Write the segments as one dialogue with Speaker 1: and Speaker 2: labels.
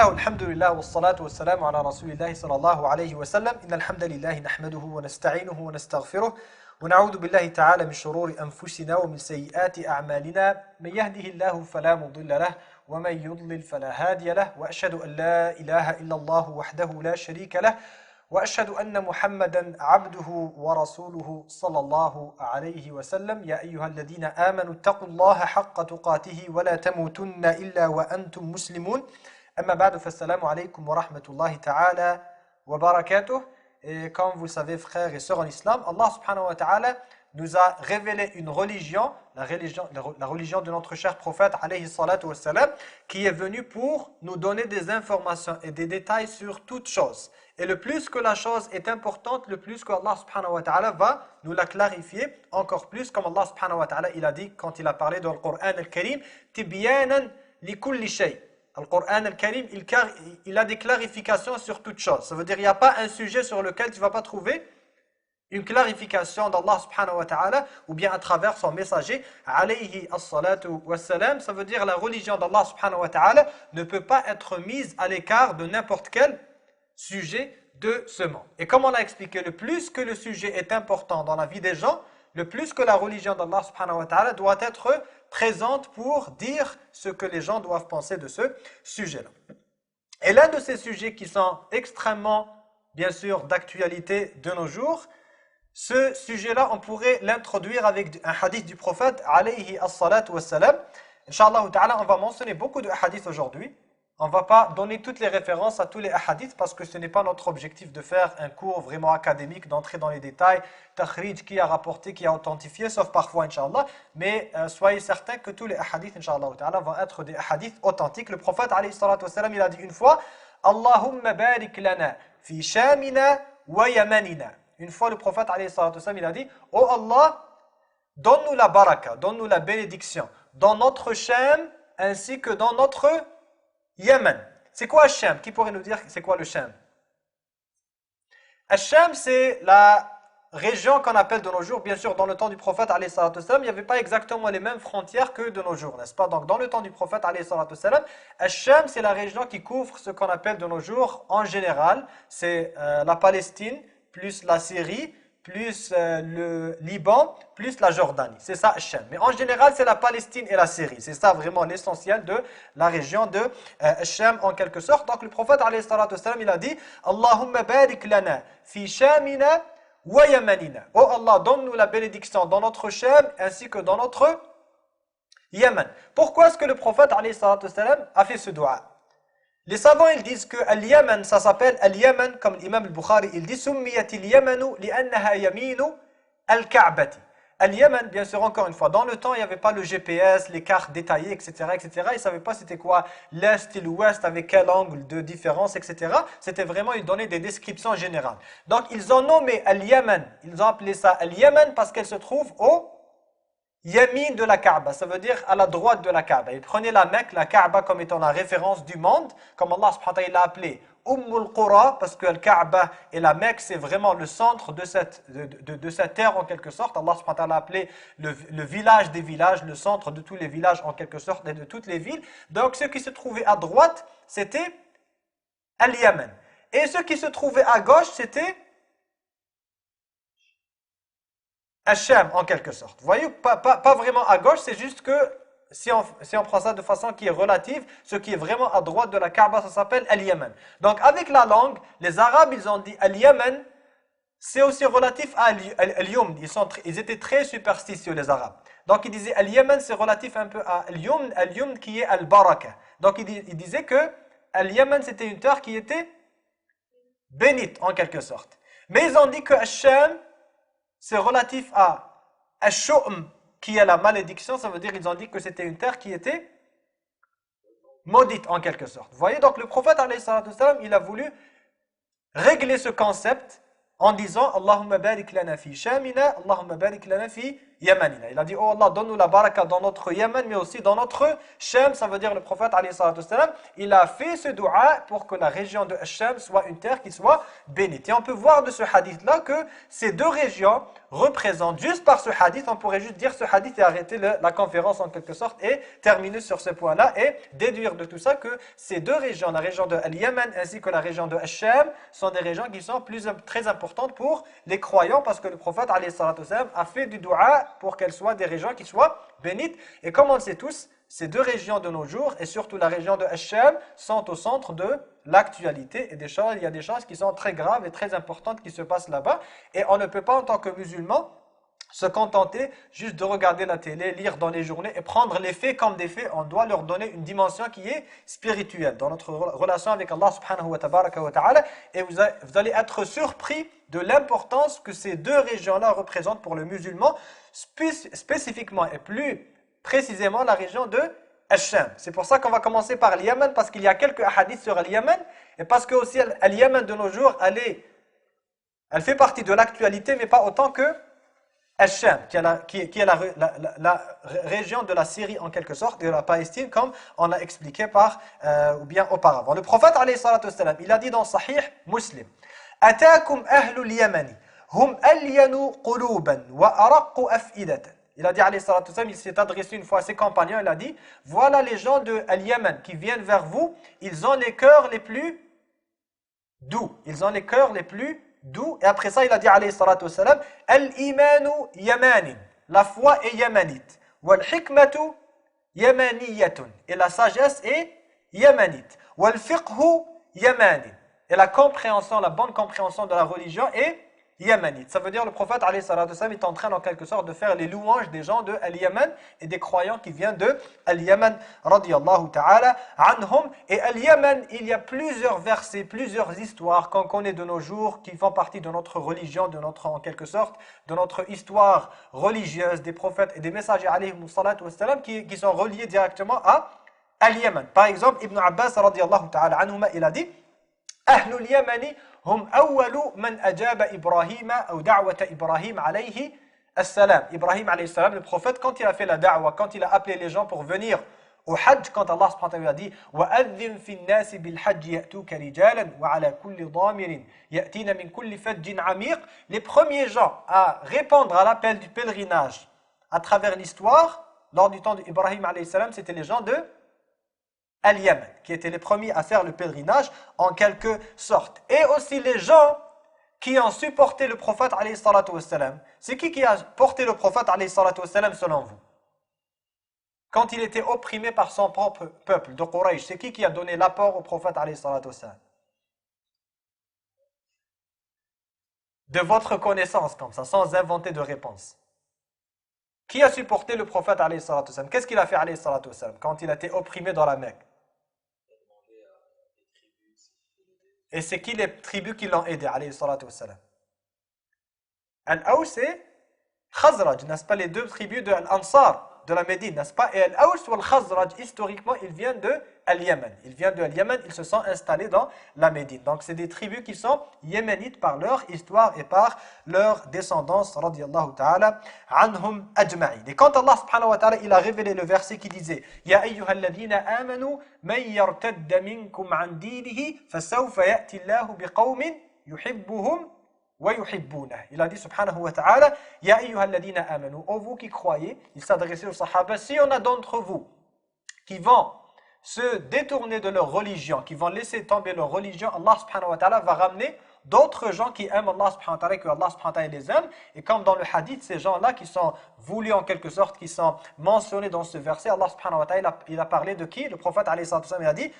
Speaker 1: Bismillah, alhamdulillah, wassalatu wassalamu ala rasulillahi sallallahu alayhi wa sallam. Inna alhamdulillahi nahmaduhu wa nasta'inuhu wa nastaghfiruh. Wa na'udhu billahi ta'ala min shururi anfusina wa min sayyiati a'malina. Man yahdihillahu fala mudilla lah wa man yudlil fala hadiya lah. Wa ashhadu an la ilaha illa Allah wahdahu la sharika lah. وأشهد أن محمدا عبده ورسوله صلى الله عليه وسلم يا أيها الذين آمنوا اتقوا الله حق تقاته ولا تموتن إلا وأنتم مسلمون أما بعد فالسلام عليكم ورحمة الله تعالى وبركاته. Et comme vous le savez, frères et sœurs en islam, Allah subhanahu wa ta'ala nous a révélé une religion, la religion de notre cher prophète alayhi salatu wassalam, qui est venue pour nous donner des informations et des détails sur toutes choses. Et le plus que la chose est importante, le plus que Allah subhanahu wa ta'ala va nous la clarifier encore plus, comme Allah subhanahu wa ta'ala il a dit quand il a parlé dans le Coran al-Karim, tibyanan li kulli shay. Le Coran al-Karim, il a des clarifications sur toutes choses. Ça veut dire qu'il n'y a pas un sujet sur lequel tu ne vas pas trouver une clarification d'Allah subhanahu wa ta'ala ou bien à travers son messager alayhi as-salatu wassalam. Ça veut dire la religion d'Allah subhanahu wa ta'ala ne peut pas être mise à l'écart de n'importe quel sujet de ce monde. Et comme on l'a expliqué, le plus que le sujet est important dans la vie des gens, le plus que la religion d'Allah subhanahu wa ta'ala doit être présente pour dire ce que les gens doivent penser de ce sujet-là. Et l'un de ces sujets qui sont extrêmement, bien sûr, d'actualité de nos jours, ce sujet-là, on pourrait l'introduire avec un hadith du prophète, alayhi as-salatu wassalam. Inch'Allah ta'ala, on va mentionner beaucoup de hadiths aujourd'hui. On ne va pas donner toutes les références à tous les hadiths parce que ce n'est pas notre objectif de faire un cours vraiment académique, d'entrer dans les détails, takhrij, qui a rapporté, qui a authentifié, sauf parfois, Inch'Allah. Mais soyez certains que tous les hadiths, Inch'Allah ta'ala, vont être des hadiths authentiques. Le prophète, alayhi salatu wassalam, il a dit une fois, Allahumma barik lana fi shamina wa yamanina. Une fois, le prophète, alayhi salatu wassalam, il a dit, oh Allah, donne-nous la baraka, donne-nous la bénédiction dans notre Sham ainsi que dans notre Yémen. C'est quoi Sham? Qui pourrait nous dire c'est quoi le Sham? Sham, c'est la région qu'on appelle de nos jours, bien sûr, dans le temps du prophète, alayhi salatu wassalam, il n'y avait pas exactement les mêmes frontières que de nos jours, n'est-ce pas? Donc, dans le temps du prophète, alayhi salatu wassalam, Sham, c'est la région qui couvre ce qu'on appelle de nos jours, en général, c'est la Palestine, plus la Syrie, plus le Liban, plus la Jordanie. C'est ça, Sham. Mais en général, c'est la Palestine et la Syrie. C'est ça vraiment l'essentiel de la région de Sham en quelque sorte. Donc le prophète, alayhi salatu wassalam, il a dit « Allahumma barik lana fi shamina wa yamanina » Oh Allah, donne-nous la bénédiction dans notre Sham ainsi que dans notre Yémen. Pourquoi est-ce que le prophète, alayhi salatu wassalam, a fait ce dua? Les savants, ils disent que Al-Yaman, ça s'appelle Al-Yaman, comme l'imam al-Bukhari, il dit Summiyat al-Yamanu li'annaha yaminu al-Ka'bati. Al-Yaman, bien sûr, encore une fois, dans le temps, il n'y avait pas le GPS, les cartes détaillées, etc., etc. Ils ne savaient pas c'était quoi l'Est et l'Ouest, avec quel angle de différence, etc. C'était vraiment, ils donnaient des descriptions générales. Donc, ils ont nommé Al-Yaman, ils ont appelé ça Al-Yaman parce qu'elle se trouve au Yamin de la Kaaba, ça veut dire à la droite de la Kaaba. Ils prenaient la Mecque, la Kaaba comme étant la référence du monde, comme Allah subhanahu wa ta'ala l'a appelé Ummul Qura, parce que la Kaaba et la Mecque, c'est vraiment le centre de cette terre en quelque sorte. Allah subhanahu wa ta'ala l'a appelé le village des villages, le centre de tous les villages en quelque sorte, et de toutes les villes. Donc ce qui se trouvait à droite, c'était Al-Yaman. Et ce qui se trouvait à gauche, c'était Hacham en quelque sorte. Vous voyez, pas vraiment à gauche, c'est juste que si on prend ça de façon qui est relative, ce qui est vraiment à droite de la Kaaba, ça s'appelle Al-Yaman. Donc avec la langue, les Arabes, ils ont dit Al-Yaman, c'est aussi relatif à Al-Yumn. Ils étaient très superstitieux, les Arabes. Donc ils disaient Al-Yaman, c'est relatif un peu à Al-Yumn qui est Al-Baraka. Donc ils disaient que Al-Yaman, c'était une terre qui était bénite en quelque sorte. Mais ils ont dit que Hacham, c'est relatif à Ash-Shu'm, qui est la malédiction. Ça veut dire qu'ils ont dit que c'était une terre qui était maudite en quelque sorte. Vous voyez, donc le prophète, alayhi salatu wassalam, il a voulu régler ce concept en disant Allahumma barik lana fi shamina, Allahumma barik lana fi yamanina. Il a dit, oh Allah, donne-nous la baraka dans notre Yémen, mais aussi dans notre Sham. Ça veut dire le prophète, alayhi salatu wassalam, il a fait ce dua pour que la région de Sham soit une terre qui soit bénite. Et on peut voir de ce hadith-là que ces deux régions représentent, juste par ce hadith, on pourrait juste dire ce hadith et arrêter la conférence en quelque sorte et terminer sur ce point-là et déduire de tout ça que ces deux régions, la région de Al-Yaman ainsi que la région de Sham, sont des régions qui sont très importantes pour les croyants parce que le prophète alayhi salatu wassalam, a fait du dua pour qu'elles soient des régions qui soient bénites. Et comme on le sait tous, ces deux régions de nos jours et surtout la région de Sham sont au centre de l'actualité et il y a des choses qui sont très graves et très importantes qui se passent là-bas et on ne peut pas en tant que musulman se contenter juste de regarder la télé, lire dans les journaux et prendre les faits comme des faits. On doit leur donner une dimension qui est spirituelle dans notre relation avec Allah subhanahu wa ta'ala et vous allez être surpris de l'importance que ces deux régions-là représentent pour le musulman, spécifiquement et plus précisément la région de Al-Sham. C'est pour ça qu'on va commencer par l'Yaman parce qu'il y a quelques hadiths sur l'Yaman et parce que aussi l'Yaman de nos jours, elle fait partie de l'actualité mais pas autant que Al-Sham, qui est la région de la Syrie en quelque sorte, et de la Palestine, comme on a expliqué ou bien auparavant. Le prophète, alayhi salatu wassalam, il a dit dans Sahih Muslim, « Ataakum ahlul yamani, hum alyanu quluban wa araqqu af'idatan » Il a dit, alayhi salatu wassalam, il s'est adressé une fois à ses compagnons, il a dit, « Voilà les gens de Al-Yaman qui viennent vers vous, ils ont les cœurs les plus doux. Ils ont les cœurs les plus doux. » Et après ça, il a dit, alayhi salatu wassalam, « Al-imanu yamanin. » La foi est yamanite. « Wal-hikmatu yamaniyatun. » Et la sagesse est yamanite. « Wal-fiqhu yamanin. » Et la compréhension, la bonne compréhension de la religion est yamanite. Ça veut dire le prophète alayhi salatu wassalam est en train en quelque sorte de faire les louanges des gens de Al-Yaman et des croyants qui viennent de Al-Yaman radiyallahu ta'ala anhum. Et Al-Yaman, il y a plusieurs versets, plusieurs histoires qu'on connaît de nos jours qui font partie de notre religion, en quelque sorte, de notre histoire religieuse des prophètes et des messagers alayhi salatu wassalam qui sont reliés directement à Al-Yaman. Par exemple, Ibn Abbas radiyallahu ta'ala anhuma, il a dit Ahlul Yamani hum awwalu man ajaba Ibrahim ou da'wata Ibrahim alayhi as-salam. Ibrahim alayhi salam, le prophète, quand il a fait la da'wa, quand il a appelé les gens pour venir au Hajj, quand Allah subhanahu wa ta'ala a dit وَأَذِّنْ فِي النَّاسِ بِالْحَجِّ يَأْتُوكَ رِجَالًا وَعَلَى كُلِّ ضَامِرٍ يَأْتِينَ مِنْ كُلِّ فَجٍّ عَمِيقٍ. Les premiers gens à répondre à l'appel du pèlerinage à travers l'histoire, lors du temps d'Ibrahim alayhi salam, c'était les gens de Al-Yaman, qui étaient les premiers à faire le pèlerinage en quelque sorte. Et aussi les gens qui ont supporté le prophète alayhi salatu wassalam. C'est qui a porté le prophète alayhi salatu wassalam selon vous? Quand il était opprimé par son propre peuple de Quraysh, c'est qui a donné l'apport au prophète alayhi salatu wassalam? De votre connaissance comme ça, sans inventer de réponse. Qui a supporté le prophète alayhi salatu wassalam? Qu'est-ce qu'il a fait alayhi salatu wassalam quand il a été opprimé dans la Mecque? Et c'est qui les tribus qui l'ont aidé, alayhi salatu wassalam? Al-Aws et Khazraj, n'est-ce pas, les deux tribus de Al-Ansar, de la Médine, n'est-ce pas? Et Al-Aws ou Al-Khazraj, historiquement, ils viennent de Al-Yaman. Ils viennent de Al-Yaman, ils se sont installés dans la Médine. Donc c'est des tribus qui sont yéménites par leur histoire et par leur descendance, radiyallahu ta'ala, anhum ajma'in. Et quand Allah subhanahu wa ta'ala, il a révélé le verset qui disait Ya ayyuhalladhina amanu, man yartadda minkum an dinihi, fasawfa ya'ti Allahu biqawmin yuhibbuhum wa yuhibbunah. Il a dit subhanahu wa ta'ala Ya ayyuhalladhina amanu, ô vous qui croyez, il s'adressait aux sahaba, si on a d'entre vous qui vont se détourner de leur religion, qui vont laisser tomber leur religion, Allah subhanahu wa ta'ala va ramener d'autres gens qui aiment Allah subhanahu wa ta'ala, que Allah subhanahu wa ta'ala les aime. Et comme dans le hadith, ces gens-là qui sont voulus en quelque sorte, qui sont mentionnés dans ce verset, Allah subhanahu wa ta'ala, il a parlé de qui? Le prophète alayhi salatu wasallam, il a dit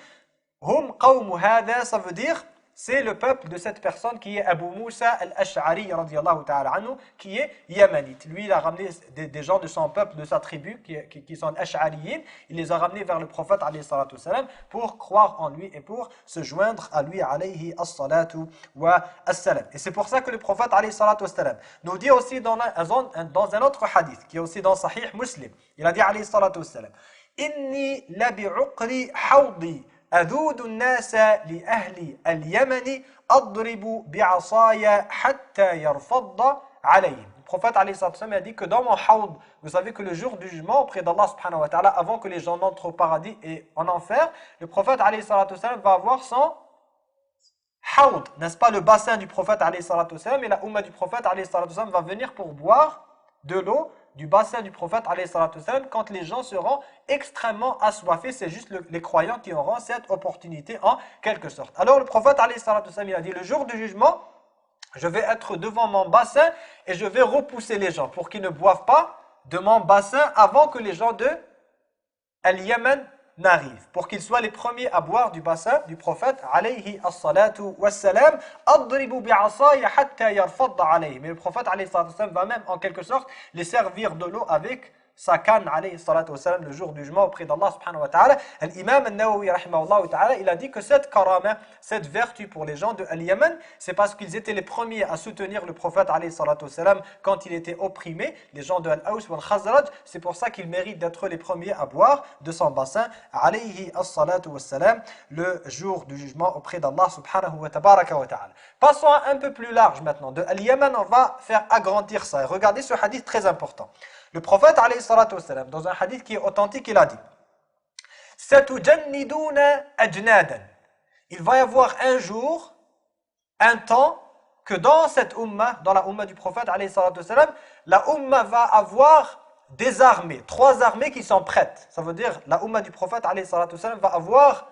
Speaker 1: Hum qawmu hadha, ça veut dire c'est le peuple de cette personne qui est Abu Musa al-Ash'ari radiyallahu ta'ala anhu, qui est yamanite. Lui, il a ramené des gens de son peuple, de sa tribu, qui sont ash'ariyin. Il les a ramenés vers le prophète alayhi salatu wassalam pour croire en lui et pour se joindre à lui alayhi as-salatu wa as-salam. Et c'est pour ça que le prophète alayhi salatu wassalam nous dit aussi dans un autre hadith, qui est aussi dans Sahih Muslim, il a dit alayhi salatu wassalam Inni labi'uqri hawdi أذود الناس لأهل اليمن أضرب بعصاي حتى يرفض عليهم. Le prophète alayhi salatu wassalam, a dit que dans mon hawd, vous savez que le jour du jugement auprès d'Allah subhanahu wa ta'ala, avant que les gens n'entrent au paradis et en enfer, le prophète alayhi salatu wassalam va avoir son hawd, n'est-ce pas, le bassin du prophète alayhi salatu wassalam, et la umma du prophète alayhi salatu wassalam va venir pour boire de l'eau du bassin du prophète alayhi salatu wassalam quand les gens seront extrêmement assoiffés. C'est juste les croyants qui auront cette opportunité en quelque sorte. Alors le prophète alayhi salatu wassalam, il a dit, le jour du jugement, je vais être devant mon bassin et je vais repousser les gens pour qu'ils ne boivent pas de mon bassin avant que les gens de Al-Yaman n'arrivent, pour qu'ils soient les premiers à boire du bassin du prophète alayhi as-salatu wassalam. Adribu bi'asaya hatta yarfadda alayhi. Mais le prophète alayhi salatu wassalam va même en quelque sorte les servir de l'eau avec sa canne alayhi salatu wassalam le jour du jugement auprès d'Allah subhanahu wa ta'ala. L'imam al-Nawawi rahimahullah ta'ala, il a dit que cette karama, cette vertu pour les gens de Al-Yaman, c'est parce qu'ils étaient les premiers à soutenir le prophète alayhi salatu wassalam quand il était opprimé, les gens de Al-Aws ou Al-Khazraj. C'est pour ça qu'ils méritent d'être les premiers à boire de son bassin alayhi as-salatu wassalam le jour du jugement auprès d'Allah subhanahu wa ta'ala. Passons un peu plus large maintenant. De Al-Yaman, on va faire agrandir ça. Et regardez ce hadith très important. Le prophète alayhi salatu wassalam, dans un hadith qui est authentique, il a dit Satujanniduna ajnadan. Il va y avoir un jour, un temps, que dans cette umma, dans la umma du prophète alayhi salatu wassalam, la umma va avoir des armées, 3 armées qui sont prêtes. Ça veut dire la umma du prophète alayhi salatu wassalam va avoir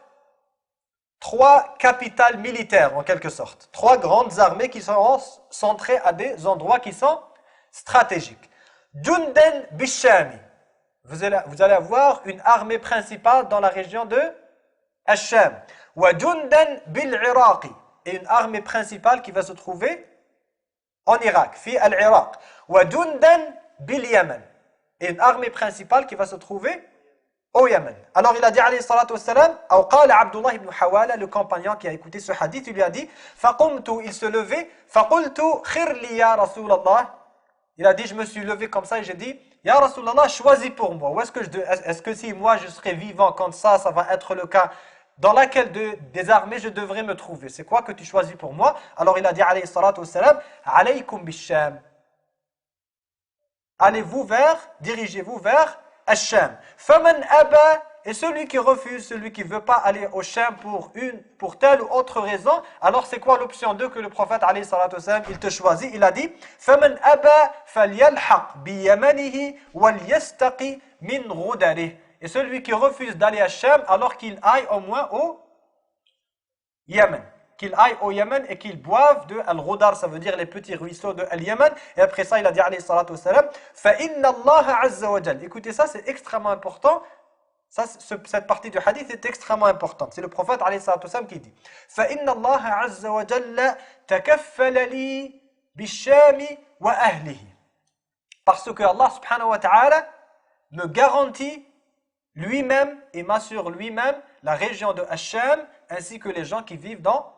Speaker 1: 3 capitales militaires en quelque sorte. 3 grandes armées qui seront centrées à des endroits qui sont stratégiques. Jundan bishami. Vous allez avoir une armée principale dans la région de Ash-Sham. Wa jundan bil-Iraqi. Et une armée principale qui va se trouver en Irak, fi al-Iraq. Wa jundan bil-Yaman. Et une armée principale qui va se trouver au Yémen. Alors il a dit alayhi salatu wassalam, ou qala Abdullah ibn Hawala, le compagnon qui a écouté ce hadith, il lui a dit, faqumtu, il se levait, faqultu khirli ya Rasulallah. Il a dit, je me suis levé comme ça et j'ai dit, Ya Rasulallah, choisis pour moi. Est-ce que si moi je serai vivant quand ça va être le cas, dans laquelle des armées je devrais me trouver? C'est quoi que tu choisis pour moi? Alors il a dit, alayhi salatu wassalam, alaykum bisham. Dirigez-vous vers Ash-Sham. Faman aba, et celui qui refuse, celui qui ne veut pas aller au Sham pour telle ou autre raison, alors c'est quoi l'option 2 que le prophète alayhi salatu wassalam, il te choisit? Il a dit Faman aba falyalhaq bi yamanihi wal yastaqi min ghudarihi. Et celui qui refuse d'aller à Sham, alors qu'il aille au moins au Yémen. Qu'il aille au Yémen et qu'il boive de Al-Ghudar, ça veut dire les petits ruisseaux de Al-Yémen. Et après ça, il a dit alayhi salatu wassalam fa inna Allah azza wa jal. Écoutez ça, c'est extrêmement important. Cette partie du hadith est extrêmement importante. C'est le prophète alayhi salatu wassalam qui dit فَإِنَّ اللَّهَ عَزَّ وَجَلَّ تَكَفَّلَ لِي بِالشَّامِ وَأَهْلِهِ. Parce que Allah subhanahu wa ta'ala me garantit lui-même et m'assure lui-même la région de Ash-Sham ainsi que les gens qui vivent dans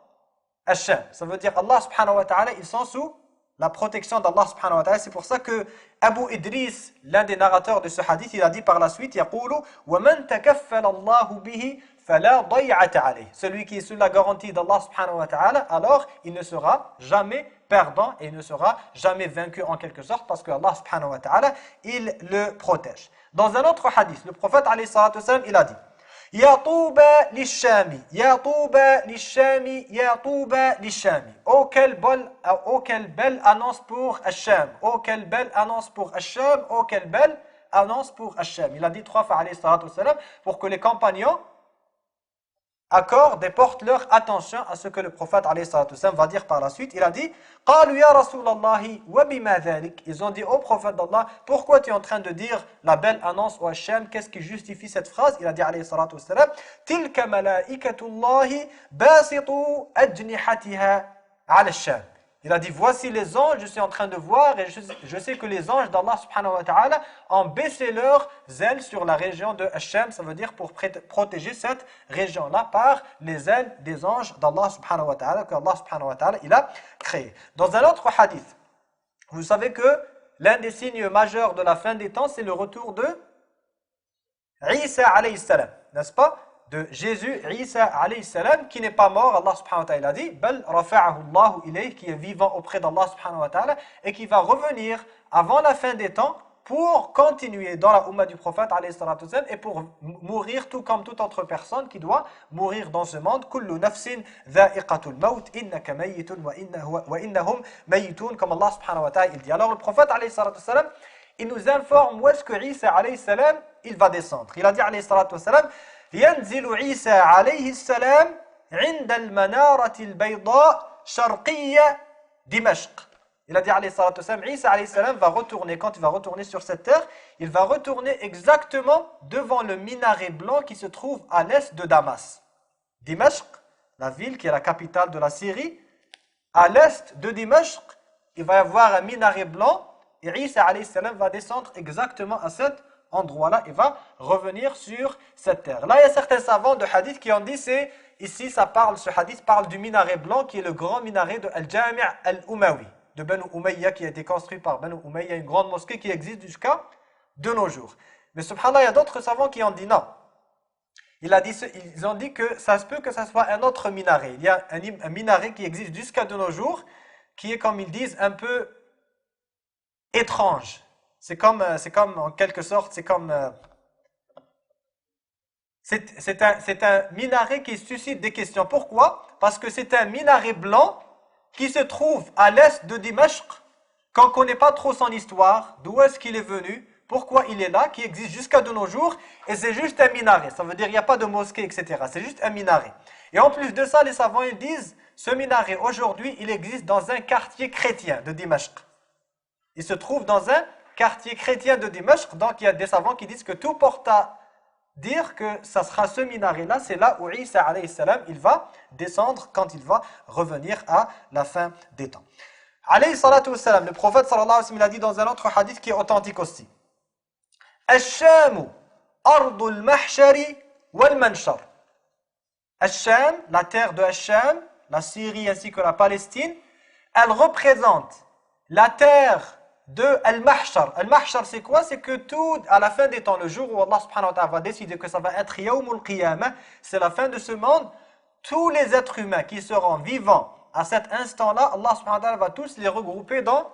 Speaker 1: Ash-Sham. Ça veut dire Allah subhanahu wa ta'ala, ils sont sous la protection d'Allah subhanahu wa ta'ala. C'est pour ça que Abu Idris, l'un des narrateurs de ce hadith, il a dit par la suite, يقول وَمَنْ تَكَفَّلَ اللَّهُ بِهِ فَلَا ضَيْعَةَ عَلَيْهِ. Celui qui est sous la garantie d'Allah subhanahu wa ta'ala, alors il ne sera jamais perdant et il ne sera jamais vaincu en quelque sorte parce que Allah subhanahu wa ta'ala, il le protège. Dans un autre hadith, le prophète alayhi salatu wassalam, il a dit Ya touba lishami, ya touba lishami, ya touba lishami. Oh quelle belle annonce pour Ash-Sham. Oh quelle belle annonce pour Ash-Sham. Oh quelle belle annonce pour Ash-Sham. Il a dit 3 fois alayhi salatu wassalam pour que les compagnons accordent et portent leur attention à ce que le prophète alayhi salatu wassalam va dire par la suite. Il a dit قالوا يا رسول الله وبما ذلك. Ils ont dit au prophète d'Allah, pourquoi tu es en train de dire la belle annonce au Ash-Sham? Qu'est-ce qui justifie cette phrase? Il a dit alayhi salatu wassalam تلك ملائكة الله باسطوا أجنحتها على الشام. Il a dit, voici les anges, je suis en train de voir et je sais que les anges d'Allah subhanahu wa ta'ala ont baissé leurs ailes sur la région de Ash-Sham, ça veut dire pour protéger cette région-là par les ailes des anges d'Allah subhanahu wa ta'ala que Allah subhanahu wa ta'ala il a créé. Dans un autre hadith, vous savez que l'un des signes majeurs de la fin des temps, c'est le retour de Isa alayhi salam, n'est-ce pas? de Jésus, Isa alayhi salam, qui n'est pas mort, Allah subhanahu wa ta'ala a dit, bal rafa'ahu Allahu ilayh, qui est vivant auprès d'Allah subhanahu wa ta'ala, et qui va revenir avant la fin des temps pour continuer dans la Ummah du prophète alayhi salatu wassalam, et pour mourir tout comme toute autre personne qui doit mourir dans ce monde. Kullu nafsin dha'iqatul maut, innaka mayyitun wa innahum mayyitun, comme Allah subhanahu wa ta'ala il dit. Alors le prophète alayhi salatu wassalam, il nous informe où est-ce que Isa alayhi salam il va descendre. Il a dit alayhi salatu wassalam, ينزل عيسى عليه السلام عند المنارة البيضاء شرقية دمشق. Il a dit alayhi salatu wassalam, Isa alayhi salam va retourner, quand il va retourner sur cette terre, il va retourner exactement devant le minaret blanc qui se trouve à l'est de Damas. Dimashq, la ville qui est la capitale de la Syrie, à l'est de Dimashq, il va y avoir un minaret blanc et Isa alayhi salam va descendre exactement à cet endroit-là et va revenir sur cette terre. Là, il y a certains savants de hadith qui ont dit, ici, ce hadith parle du minaret blanc qui est le grand minaret de Al-Jami' Al-Umawi, de Banu Umayya, qui a été construit par Banu Umayya, une grande mosquée qui existe jusqu'à de nos jours. Mais subhanallah, il y a d'autres savants qui ont dit non. Ils ont dit que ça se peut que ça soit un autre minaret. Il y a un minaret qui existe jusqu'à de nos jours, qui est, comme ils disent, un peu étrange. C'est comme en quelque sorte, c'est un minaret qui suscite des questions. Pourquoi? Parce que c'est un minaret blanc qui se trouve à l'est de Dimashq, qu'on ne connaît pas trop son histoire, d'où est-ce qu'il est venu, pourquoi il est là, qui existe jusqu'à de nos jours, et c'est juste un minaret. Ça veut dire qu'il n'y a pas de mosquée, etc. C'est juste un minaret. Et en plus de ça, les savants ils disent, ce minaret aujourd'hui, il existe dans un quartier chrétien de Dimashq. Il se trouve dans un quartier chrétien de Dimashq, donc il y a des savants qui disent que tout porte à dire que ça sera ce minaret-là, c'est là où Isa alayhi salam, il va descendre quand il va revenir à la fin des temps. Alayhi salatu wassalam, le prophète sallallahu alayhi wa sallam, il a dit dans un autre hadith qui est authentique aussi. Ash-Shamu, ardul mahshari wal manshar. Ash-Sham, la terre de Ash-Sham, la Syrie ainsi que la Palestine, elle représente la terre de Al-Mahshar. Al-Mahshar, c'est quoi? C'est que tout, à la fin des temps, le jour où Allah subhanahu wa ta'ala va décider que ça va être Yawmul Qiyamah, c'est la fin de ce monde, tous les êtres humains qui seront vivants à cet instant-là, Allah subhanahu wa ta'ala va tous les regrouper dans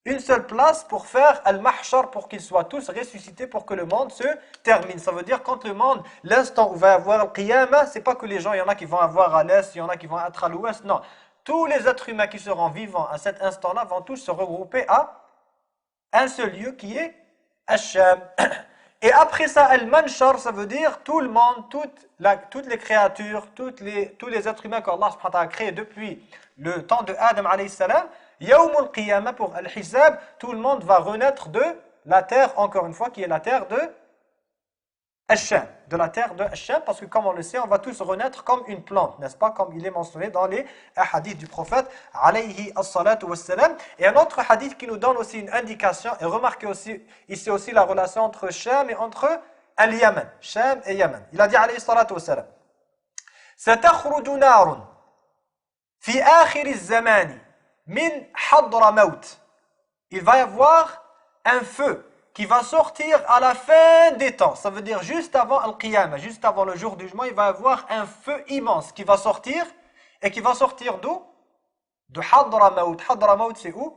Speaker 1: une seule place pour faire Al-Mahshar, pour qu'ils soient tous ressuscités, pour que le monde se termine. Ça veut dire quand le monde, l'instant où va avoir Al-Qiyamah, c'est pas que les gens, il y en a qui vont avoir à l'est, il y en a qui vont être à l'ouest, non. Tous les êtres humains qui seront vivants à cet instant-là vont tous se regrouper à un seul lieu qui est Ash-Sham. Et après ça, Al-Manshar, ça veut dire tout le monde, toutes les créatures, tous les êtres humains qu'Allah subhanahu wa ta'ala a créés depuis le temps de Adam alayhi salam, Yawmul Qiyamah pour Al-Hisab, tout le monde va renaître de la terre, encore une fois, qui est la terre de Ash-Sham, de la terre de Ash-Sham, parce que comme on le sait, on va tous renaître comme une plante, n'est-ce pas, comme il est mentionné dans les hadiths du prophète, alayhi as-salatu was-salam. Et un autre hadith qui nous donne aussi une indication, et remarquez aussi, ici aussi la relation entre Sham et entre Al-Yaman, Sham et Yaman. Il a dit alayhi as-salatu was-salam, سَتَخْرُجُ نَارٌ فِي آخِرِ الزَّمَانِ مِنْ حَضْرَمَوْتٍ. Il va y avoir un feu qui va sortir à la fin des temps. Ça veut dire juste avant Al-Qiyamah, juste avant le jour du jugement, il va y avoir un feu immense qui va sortir. Et qui va sortir d'où? De Hadramaut. Hadramaut, c'est où?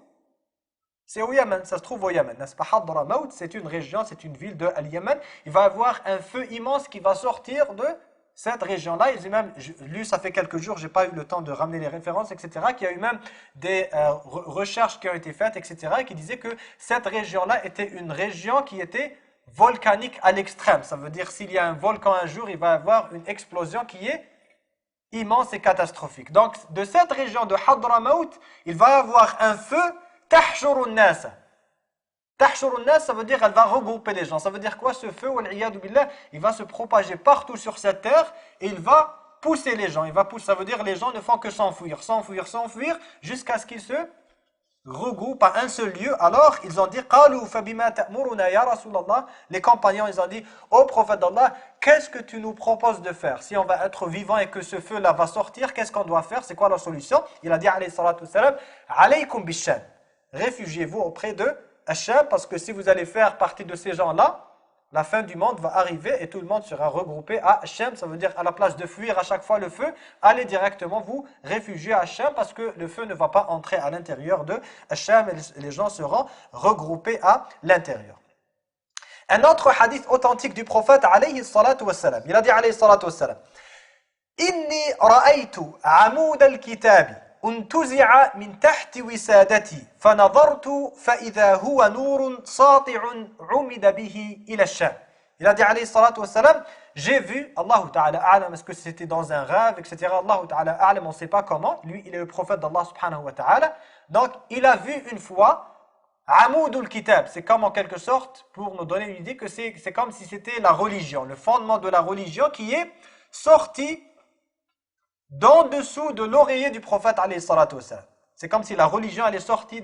Speaker 1: C'est au Yémen, ça se trouve au Yémen, n'est-ce pas? Hadramaut, c'est une région, c'est une ville de Al-Yémen. Il va y avoir un feu immense qui va sortir de cette région-là. Ils ont même lu, ça fait quelques jours, j'ai pas eu le temps de ramener les références, etc. Qu'il y a eu même des recherches qui ont été faites, etc. Et qui disaient que cette région-là était une région qui était volcanique à l'extrême. Ça veut dire s'il y a un volcan un jour, il va y avoir une explosion qui est immense et catastrophique. Donc de cette région de Hadramaut, il va y avoir un feu tahshurun nas. Tahshurun nas, ça veut dire elle va regrouper les gens. Ça veut dire quoi? Ce feu, wal-iyadu billah, il va se propager partout sur cette terre et il va pousser les gens. Il va pousser, ça veut dire les gens ne font que s'enfuir, jusqu'à ce qu'ils se regroupent à un seul lieu. Alors ils ont dit qalu fa bima ta'muruna ya Rasulallah. Les compagnons ils ont dit ô prophète d'Allah, qu'est-ce que tu nous proposes de faire? Si on va être vivant et que ce feu là va sortir, qu'est-ce qu'on doit faire? C'est quoi la solution? Il a dit alayhi salatu wassalam, alaykum bish-Sham. Réfugiez-vous auprès de Ash-Sham, parce que si vous allez faire partie de ces gens-là, la fin du monde va arriver et tout le monde sera regroupé à Hachem. Ça veut dire à la place de fuir à chaque fois le feu, allez directement vous réfugier à Hachem parce que le feu ne va pas entrer à l'intérieur de Hachem et les gens seront regroupés à l'intérieur. Un autre hadith authentique du prophète alayhi salatu wassalam. Il a dit alayhi salatu wassalam: Inni ra'aytu amud al-kitabi انتزع من تحت وسادتي فنظرت فإذا هو نور ساطع عمد به إلى الشام. Il a dit alayhi salatu wassalam, j'ai vu, Allah ta'ala a'lam, est-ce que c'était dans un rêve, etc. Allah ta'ala a'lam, on ne sait pas comment. Lui, il est le prophète d'Allah subhanahu wa ta'ala. Donc, il a vu une fois Amoudul Kitab. C'est comme en quelque sorte, pour nous donner une idée, que c'est comme si c'était la religion, le fondement de la religion qui est sorti d'en dessous de l'oreiller du prophète alayhi salatu wassalam. C'est comme si la religion elle est sortie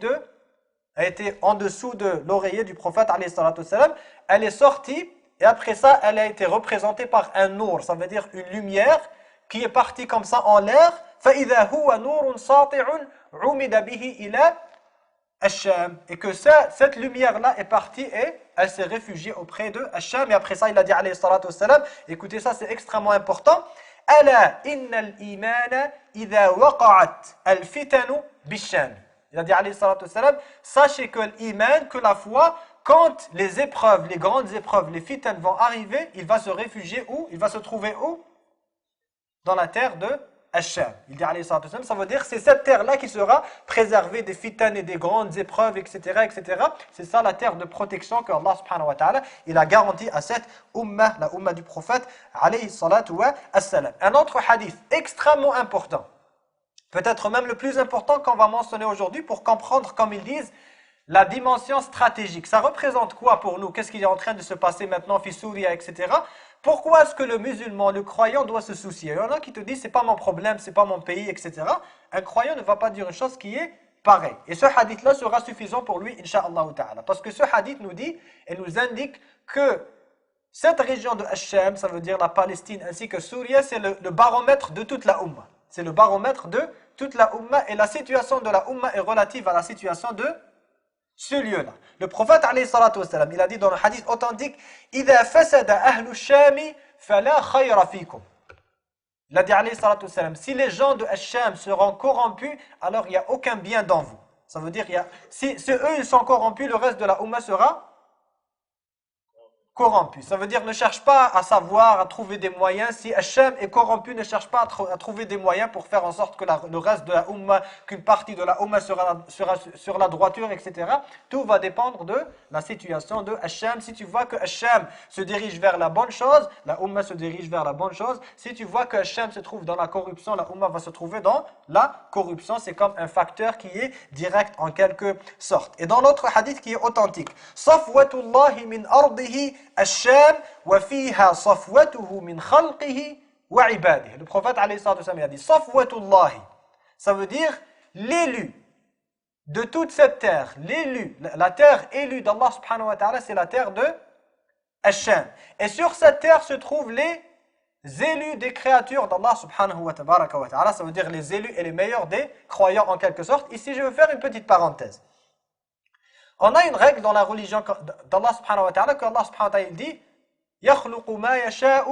Speaker 1: a été en dessous de l'oreiller du prophète alayhi salatu wassalam. Elle est sortie et après ça elle a été représentée par un nour, ça veut dire une lumière qui est partie comme ça en l'air. فَإِذَا هُوَ نُورٌ سَاطِعٌ عُمِدَ بِهِ إِلَى Hachem, et que cette lumière-là est partie et elle s'est réfugiée auprès de Hachem. Et après ça, il a dit alayhi salatu wassalam, écoutez ça, c'est extrêmement important. Ala innal imana idha waqa'at al-fitanu bisham. Il a dit alayhi salatu wassalam, sachez que l'iman, que la foi, quand les épreuves, les grandes épreuves, les fitan vont arriver, il va se réfugier où? Il va se trouver où? Dans la terre de Hachem. Il dit alayhi salatu wassalam, ça veut dire c'est cette terre-là qui sera préservée des fitanes et des grandes épreuves, etc., etc. C'est ça la terre de protection que Allah subhanahu wa ta'ala, il a garanti à cette ummah, la ummah du prophète, alayhi salatu wassalam. Un autre hadith extrêmement important, peut-être même le plus important qu'on va mentionner aujourd'hui pour comprendre, comme ils disent, la dimension stratégique. Ça représente quoi pour nous? Qu'est-ce qui est en train de se passer maintenant, fi Souria, etc. Pourquoi est-ce que le musulman, le croyant doit se soucier? Il y en a qui te disent, c'est pas mon problème, c'est pas mon pays, etc. Un croyant ne va pas dire une chose qui est pareille. Et ce hadith-là sera suffisant pour lui, incha'Allah ta'ala. Parce que ce hadith nous dit et nous indique que cette région de Hachem, ça veut dire la Palestine ainsi que Souria, c'est le baromètre de toute la Ummah. C'est le baromètre de toute la Ummah et la situation de la Ummah est relative à la situation de ce lieu-là. Le prophète alayhi salatu wassalam, il a dit dans le hadith authentique, إِذَا فَسَدَ أَهْلُ الشَّامِ فَلَا خَيْرَ فِيكُمْ. Il a dit alayhi salatu wassalam, si les gens de Hacham seront corrompus, alors il n'y a aucun bien dans vous. Ça veut dire, si eux ils sont corrompus, le reste de la Ummah sera corrompu. Ça veut dire ne cherche pas à savoir, à trouver des moyens. Si Hachem est corrompu, ne cherche pas à trouver des moyens pour faire en sorte que le reste de la Ummah, qu'une partie de la Ummah sera sur la droiture, etc. Tout va dépendre de la situation de Hachem. Si tu vois que Hachem se dirige vers la bonne chose, la Ummah se dirige vers la bonne chose. Si tu vois que Hachem se trouve dans la corruption, la Ummah va se trouver dans la corruption. C'est comme un facteur qui est direct en quelque sorte. Et dans l'autre hadith qui est authentique, Safwatullahi min ardihi Hacham wa fiha safwatuhu min khalqihi wa ibadihi. Le prophète alayhi salatu wa sallam a dit Safwatullahi. Ça veut dire l'élu de toute cette terre, l'élu, la terre élue d'Allah subhanahu wa ta'ala, c'est la terre de Hacham. Et sur cette terre se trouvent les élus des créatures d'Allah subhanahu wa ta'ala. Ça veut dire les élus et les meilleurs des croyants en quelque sorte. Ici je veux faire une petite parenthèse. On a une règle dans la religion d'Allah subhanahu wa ta'ala que Allah subhanahu wa ta'ala dit يَخْلُقُ مَا يَشَاءُ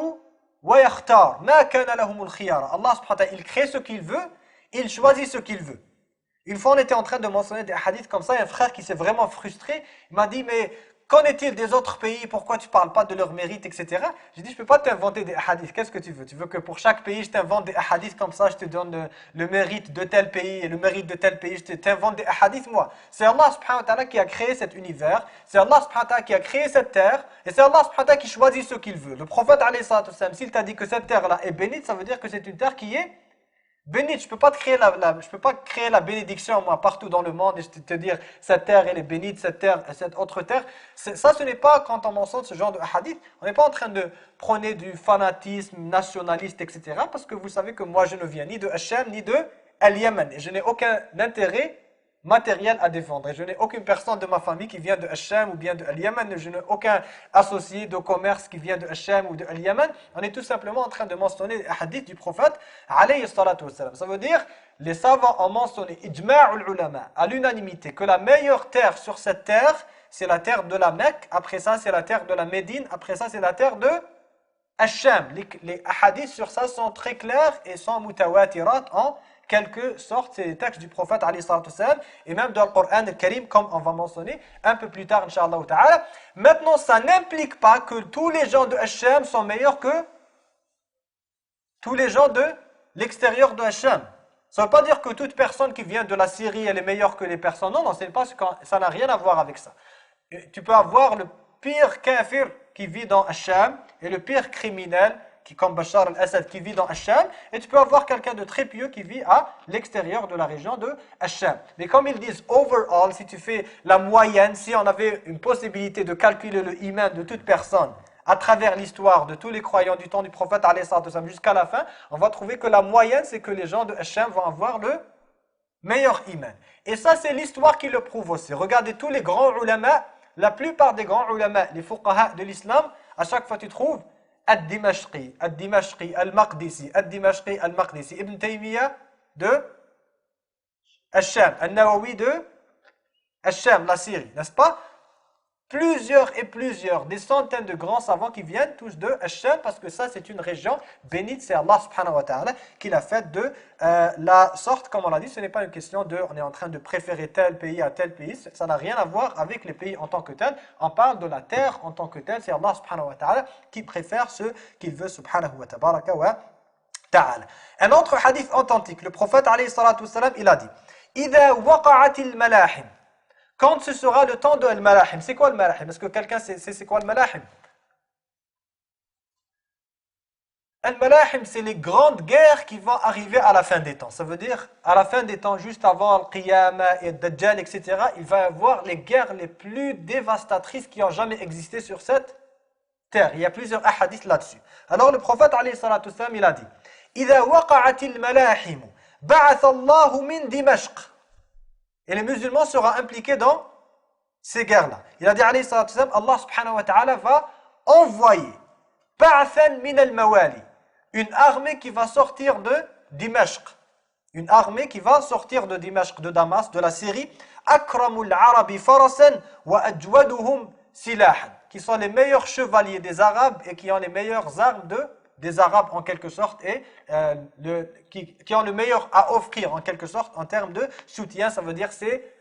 Speaker 1: وَيَخْتَارُ مَا كَانَ لَهُمُ الْخِيَارَ. Allah subhanahu wa ta'ala, il crée ce qu'il veut, il choisit ce qu'il veut. Une fois on était en train de mentionner des hadiths comme ça, il y a un frère qui s'est vraiment frustré, il m'a dit mais qu'en est-il des autres pays, pourquoi tu ne parles pas de leur mérite, etc. J'ai dit je ne peux pas t'inventer des hadiths, qu'est-ce que tu veux? Tu veux que pour chaque pays je t'invente des hadiths comme ça, je te donne le mérite de tel pays et le mérite de tel pays, je t'invente des hadiths moi. C'est Allah subhanahu wa ta'ala qui a créé cet univers, c'est Allah subhanahu wa ta'ala qui a créé cette terre, et c'est Allah subhanahu wa ta'ala qui choisit ce qu'il veut. Le prophète alayhi salatu wa sallam, s'il t'a dit que cette terre-là est bénite, ça veut dire que c'est une terre qui est bénite. Je peux pas créer je peux pas créer la bénédiction moi partout dans le monde et te dire cette terre elle est bénite, cette terre, cette autre terre. Ça ce n'est pas quand on mentionne ce genre de hadith, on n'est pas en train de prôner du fanatisme nationaliste, etc. Parce que vous savez que moi je ne viens ni de Hachem ni de Al-Yaman et je n'ai aucun intérêt matériel à défendre. Et je n'ai aucune personne de ma famille qui vient de Hachem ou bien de Al-Yaman. Je n'ai aucun associé de commerce qui vient de Hachem ou de Al-Yaman. On est tout simplement en train de mentionner les hadiths du prophète alayhi salatu wassalam. Ça veut dire, les savants ont mentionné ijma'ul ulama, à l'unanimité, que la meilleure terre sur cette terre, c'est la terre de la Mecque, après ça c'est la terre de la Médine, après ça c'est la terre de Hacham. Les hadiths sur ça sont très clairs et sont mutawatirat en quelque sorte. C'est les textes du prophète alayhi salatu wassalam, et même dans le Coran al-Karim, comme on va mentionner un peu plus tard, Inch'Allah ta'ala. Maintenant, ça n'implique pas que tous les gens de Hacham sont meilleurs que tous les gens de l'extérieur de Hacham. Ça ne veut pas dire que toute personne qui vient de la Syrie, elle est meilleure que les personnes. Non, non, ça n'a rien à voir avec ça. Tu peux avoir le pire kafir qui vit dans Hacham et le pire criminel qui, comme Bachar al-Assad, qui vit dans Hacham, et tu peux avoir quelqu'un de très pieux qui vit à l'extérieur de la région de Hacham. Mais comme ils disent overall, si tu fais la moyenne, si on avait une possibilité de calculer le iman de toute personne à travers l'histoire de tous les croyants du temps du prophète jusqu'à la fin, on va trouver que la moyenne, c'est que les gens de Hacham vont avoir le meilleur iman. Et ça, c'est l'histoire qui le prouve aussi. Regardez tous les grands ulama, la plupart des grands ulama, les fuqaha de l'islam, à chaque fois tu trouves Ad-Dimashqi, Ad-Dimashqi, Al-Maqdisi, Ad-Dimashqi, Al-Maqdisi, Ibn Taymiyyah de Hacham, Al-Nawawi de Hacham, la Syrie, n'est-ce pas? Plusieurs et plusieurs, des centaines de grands savants qui viennent tous de Hacham, parce que ça c'est une région bénite, c'est Allah subhanahu wa ta'ala qui l'a fait de la sorte, comme on l'a dit, ce n'est pas une question de on est en train de préférer tel pays à tel pays, ça n'a rien à voir avec les pays en tant que tel, on parle de la terre en tant que telle, c'est Allah subhanahu wa ta'ala qui préfère ce qu'il veut subhanahu wa ta'ala. Un autre hadith authentique, le prophète alayhi salatu wassalam, il a dit « Idha waqa'atil malahim » quand ce sera le temps de Al-Malahim. C'est quoi Al-Malahim? Est-ce que quelqu'un sait c'est quoi Al-Malahim? Al-Malahim, c'est les grandes guerres qui vont arriver à la fin des temps. Ça veut dire, à la fin des temps, juste avant Al-Qiyamah et Dajjal, etc., il va y avoir les guerres les plus dévastatrices qui ont jamais existé sur cette terre. Il y a plusieurs hadiths là-dessus. Alors le prophète, alayhi salatu wassalam, il a dit « Idha waqa'atil malahim, ba'atha Allahu min Dimashq » Et les musulmans seront impliqués dans ces guerres-là. Il a dit, alayhi salatu wassalam, Allah subhanahu wa ta'ala va envoyer ba'athan min al-mawali, une armée qui va sortir de Dimashq. Une armée qui va sortir de Dimashq, de Damas, de la Syrie. Akramul arabi farasan wa ajwaduhum silahan. Qui sont les meilleurs chevaliers des Arabes et qui ont les meilleures armes des Arabes en quelque sorte et qui ont le meilleur à offrir en quelque sorte en termes de soutien. Ça veut dire c'est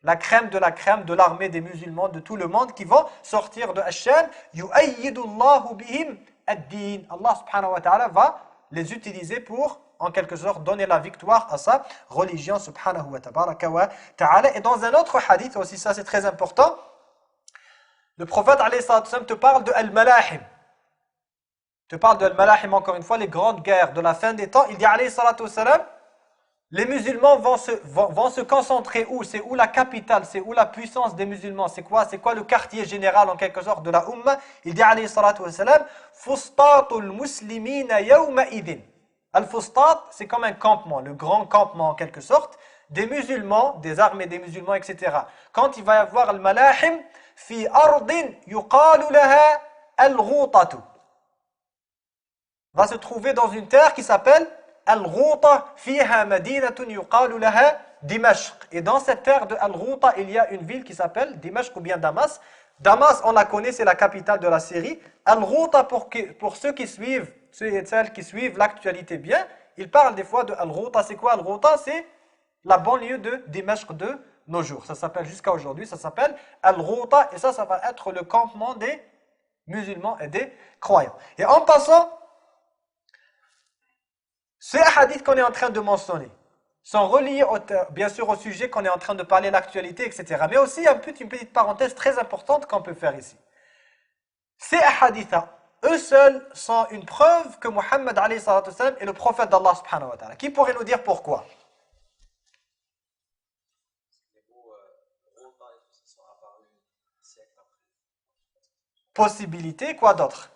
Speaker 1: la crème de l'armée des musulmans de tout le monde qui vont sortir de Hacham. Yu'ayyidullahu bihim ad-din. Allah subhanahu wa ta'ala va les utiliser pour en quelque sorte donner la victoire à sa religion subhanahu wa ta'ala. Et dans un autre hadith aussi, ça c'est très important, le prophète alayhi salatu wassalam te parle de al-malahim. Je parle de Al-Malahim encore une fois, les grandes guerres de la fin des temps. Il dit alayhi salatu wassalam, les musulmans vont se concentrer où? C'est où la capitale? C'est où la puissance des musulmans? C'est quoi le quartier général en quelque sorte de la Ummah? Il dit alayhi salatu wassalam, Fustatul muslimina yawma idin. Al-Fustat, c'est comme un campement, le grand campement en quelque sorte, des musulmans, des armées des musulmans, etc. Quand il va y avoir Al-Malahim, fi ardin yuqalu laha al-ghutatu. Va se trouver dans une terre qui s'appelle Al-Ghouta fiha madinatun yuqalu laha Dimashq. Et dans cette terre de Al-Ghouta, il y a une ville qui s'appelle Dimashq ou bien Damas. Damas, on la connaît, c'est la capitale de la Syrie. Al-Ghouta, pour ceux qui suivent, ceux et celles qui suivent l'actualité bien, ils parlent des fois de Al-Ghouta. C'est quoi Al-Ghouta? C'est la banlieue de Dimashq de nos jours. Ça s'appelle jusqu'à aujourd'hui, ça s'appelle Al-Ghouta. Et ça va être le campement des musulmans et des croyants. Et en passant, ces hadiths qu'on est en train de mentionner sont reliés bien sûr au sujet qu'on est en train de parler, l'actualité, etc. Mais aussi une petite parenthèse très importante qu'on peut faire ici. Ces hadiths, eux seuls, sont une preuve que Muhammad alayhi salatu wassalam est le prophète d'Allah subhanahu wa ta'ala. Qui pourrait nous dire pourquoi? Possibilité, quoi d'autre?